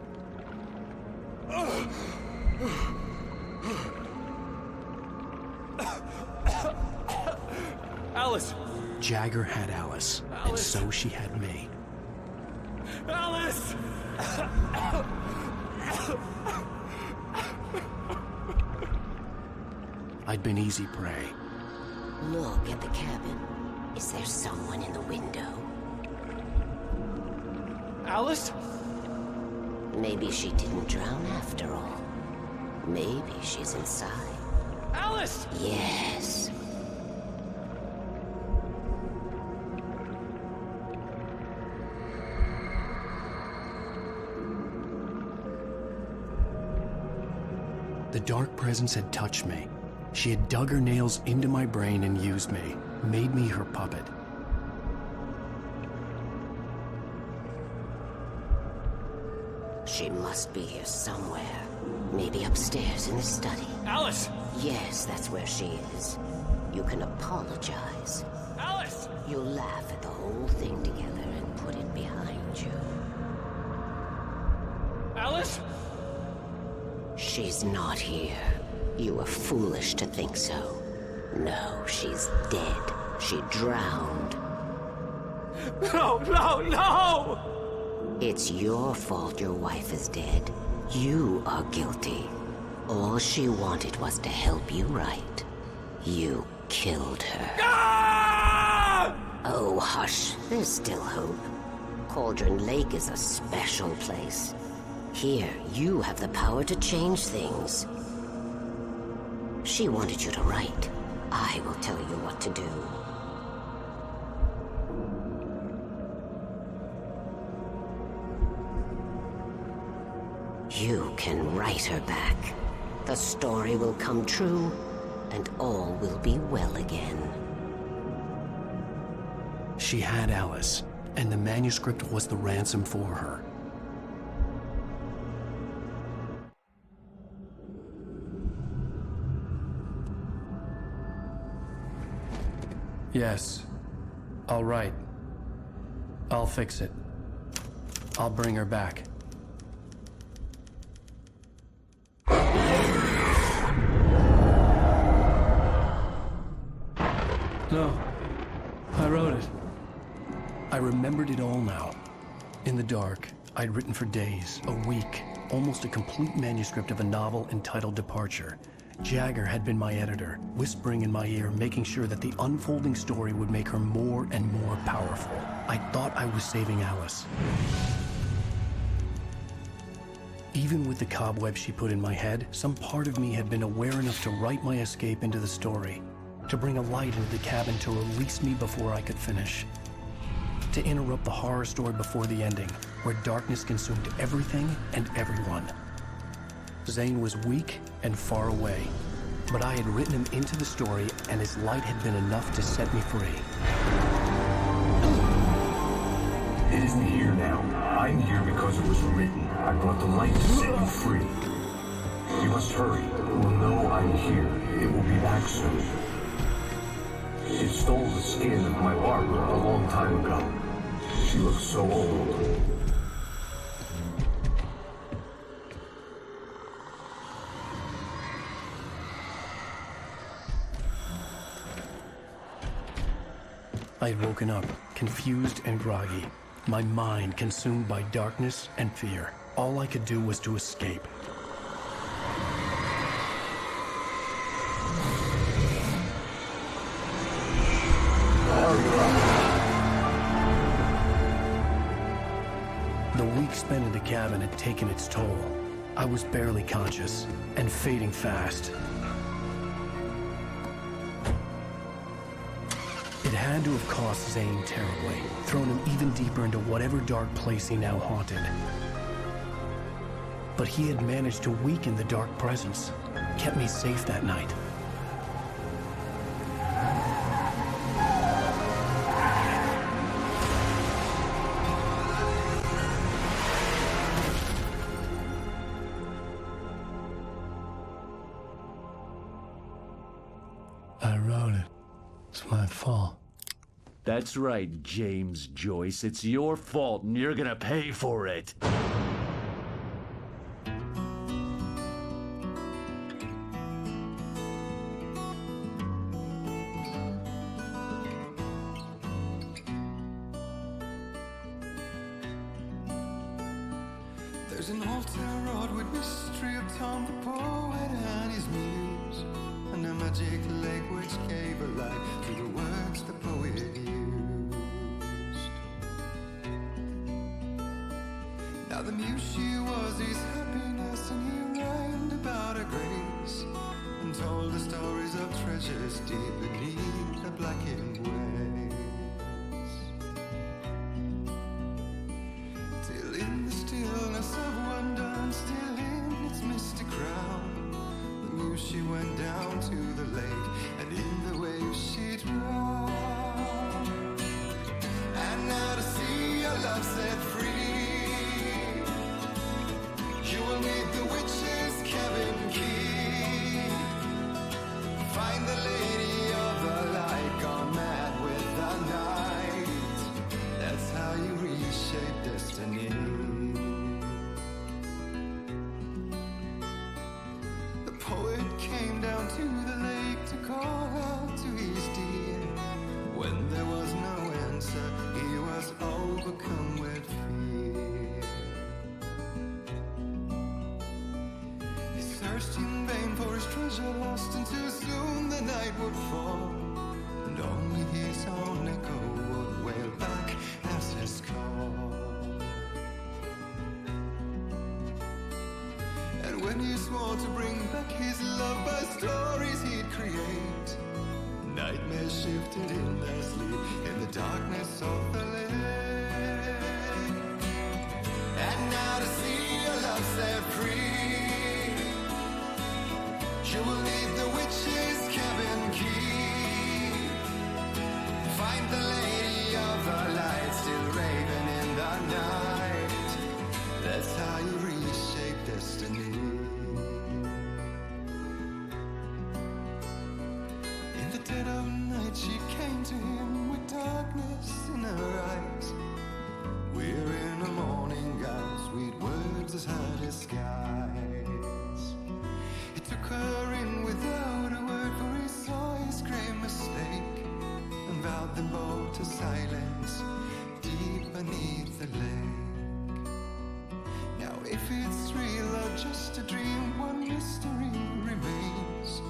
Alice! Jagger had Alice, and so she had me. Alice! I'd been easy prey. Look at the cabin. Is there someone in the window? Alice? Maybe she didn't drown after all. Maybe she's inside. Alice! Yes. The dark presence had touched me. She had dug her nails into my brain and used me, made me her puppet. She must be here somewhere. Maybe upstairs in the study. Alice! Yes, that's where she is. You can apologize. Alice! You'll laugh at the whole thing together and put it behind you. Alice? She's not here. You were foolish to think so. No, she's dead. She drowned. No, no, no! It's your fault your wife is dead. You are guilty. All she wanted was to help you right. You killed her. Ah! Oh, hush. There's still hope. Cauldron Lake is a special place. Here, you have the power to change things. She wanted you to write. I will tell you what to do. You can write her back. The story will come true, and all will be well again. She had Alice, and the manuscript was the ransom for her. Yes. All right. I'll fix it. I'll bring her back. No. I wrote it. I remembered it all now. In the dark, I'd written for days, a week, almost a complete manuscript of a novel entitled Departure. Jagger had been my editor, whispering in my ear, making sure that the unfolding story would make her more and more powerful. I thought I was saving Alice. Even with the cobweb she put in my head, some part of me had been aware enough to write my escape into the story, to bring a light into the cabin to release me before I could finish, to interrupt the horror story before the ending, where darkness consumed everything and everyone. Zane was weak and far away, but I had written him into the story, and his light had been enough to set me free. It isn't here now. I'm here because it was written. I brought the light to set you free. You must hurry. It will know I'm here. It will be back soon. It stole the skin of my Barbara a long time ago. She looks so old. I had woken up, confused and groggy, my mind consumed by darkness and fear. All I could do was to escape. The week spent in the cabin had taken its toll. I was barely conscious, and fading fast. It had to have cost Zane terribly, thrown him even deeper into whatever dark place he now haunted. But he had managed to weaken the dark presence, kept me safe that night. I wrote it. It's my fault. That's right, James Joyce. It's your fault, and you're gonna pay for it. There's an old town road with mystery of Tom the poet and his muse, and a magic lake which gave a life to the words the poet used. Now the muse she was his happiness, and he rhymed about her grace, and told the stories of treasures deep beneath the blackened waves. Till in the stillness of wonder, and still in its misty crown, the muse she went down to the lake, and in the waves she drowned. And now to see your love set free, you will need the witch's cabin key. Find the lady of the light, gone mad with the night. That's how you reshape destiny. The poet came down to the lake to call out to his dear. When there was no answer, he was overcome with fear. He searched in vain for his treasure lost, and too soon the night would fall, and only his own echo would wail back as his call. And when he swore to bring back his love by stories he'd create, nightmares shifted in their sleep in the darkness of the lake. And now to see your love set free, you will need the witch's cabin key. Find the lady of the light, still raving in the night. That's how you reshape destiny. In the dead of night she came to him allowed them both to silence deep beneath the lake. Now if it's real or just a dream, one mystery remains.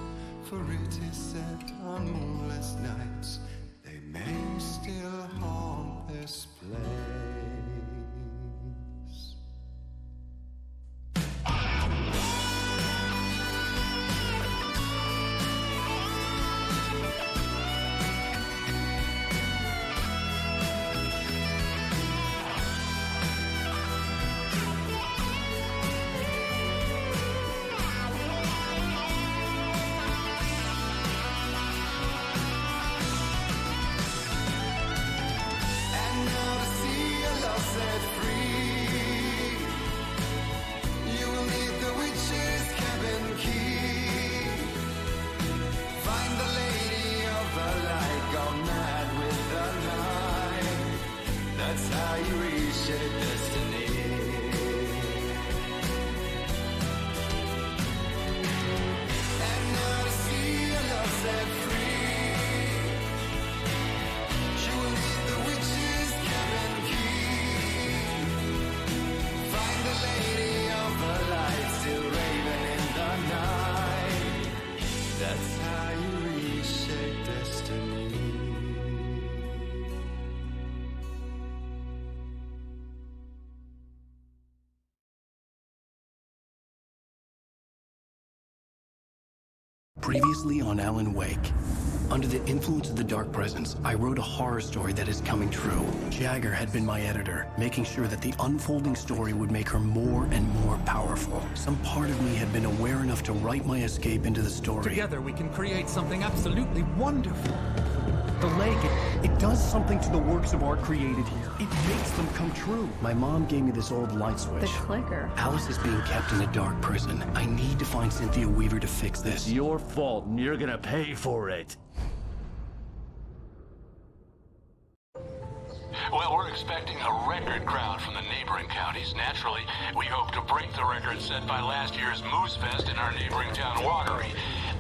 For it is said on moonless nights they may still haunt this place. That's how you reshape destiny. And now to see your love set free, you will need the witch's cabin key. Find the lady of the light still raving in the night. That's how you reshape destiny. Previously on Alan Wake. Under the influence of the Dark Presence, I wrote a horror story that is coming true. Jagger had been my editor, making sure that the unfolding story would make her more and more powerful. Some part of me had been aware enough to write my escape into the story. Together we can create something absolutely wonderful. The lake, it does something to the works of art created here. It makes them come true. My mom gave me this old light switch. The clicker. Alice is being kept in a dark prison. I need to find Cynthia Weaver to fix this. It's your fault, and you're gonna pay for it. Well, we're expecting a record crowd from the neighboring counties. Naturally, we hope to break the record set by last year's Moose Fest in our neighboring town, Watery.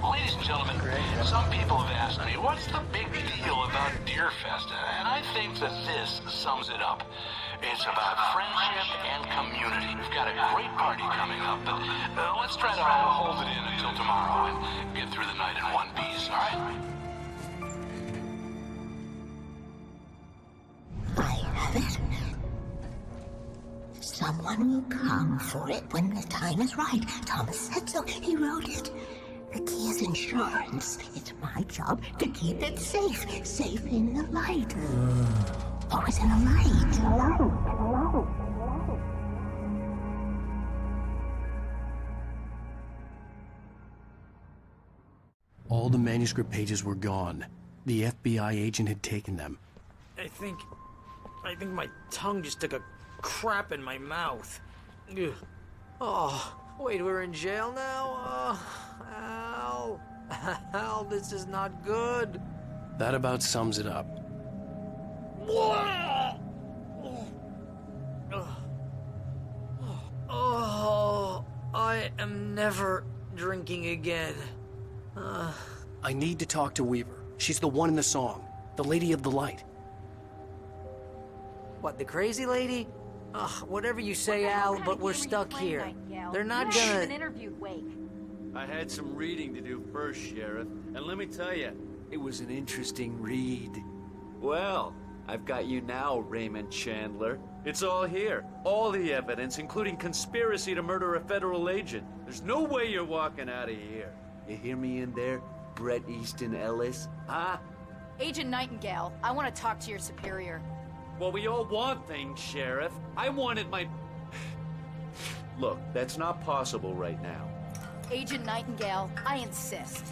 Ladies and gentlemen, some people have asked me, what's the big deal about Deer Fest? And I think that this sums it up. It's about friendship and community. We've got a great party coming up, but let's try to hold it in until tomorrow and get through the night in one piece, all right? Someone will come for it when the time is right. Thomas said so. He wrote it. The key is insurance. It's my job to keep it safe. Safe in the light. Always in the light. All the manuscript pages were gone. The FBI agent had taken them. I think my tongue just took a crap in my mouth. Ugh. Oh, wait, we're in jail now? Al. Al, this is not good. That about sums it up. Oh, I am never drinking again. I need to talk to Weaver. She's the one in the song. The Lady of the Light. What, the crazy lady? Ugh, whatever you say, Al, but we're stuck here. They're not gonna... interviewed Wake. I had some reading to do first, Sheriff, and let me tell you, it was an interesting read. Well, I've got you now, Raymond Chandler. It's all here. All the evidence, including conspiracy to murder a federal agent. There's no way you're walking out of here. You hear me in there, Bret Easton Ellis? Huh? Agent Nightingale, I want to talk to your superior. Well, we all want things, Sheriff. I wanted my... Look, that's not possible right now. Agent Nightingale, I insist.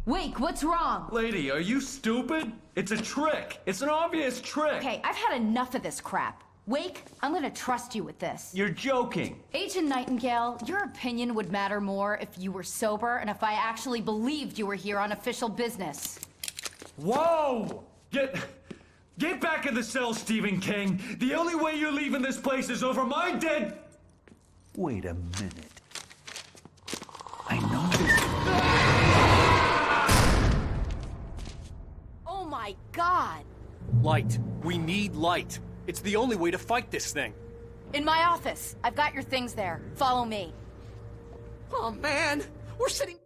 Wake, what's wrong? Lady, are you stupid? It's a trick. It's an obvious trick. Okay, I've had enough of this crap. Wake, I'm gonna trust you with this. You're joking. Agent Nightingale, your opinion would matter more if you were sober and if I actually believed you were here on official business. Whoa! Get back in the cell, Stephen King. The only way you're leaving this place is over my dead... Wait a minute. God! Light. We need light. It's the only way to fight this thing. In my office. I've got your things there. Follow me. Oh man, we're sitting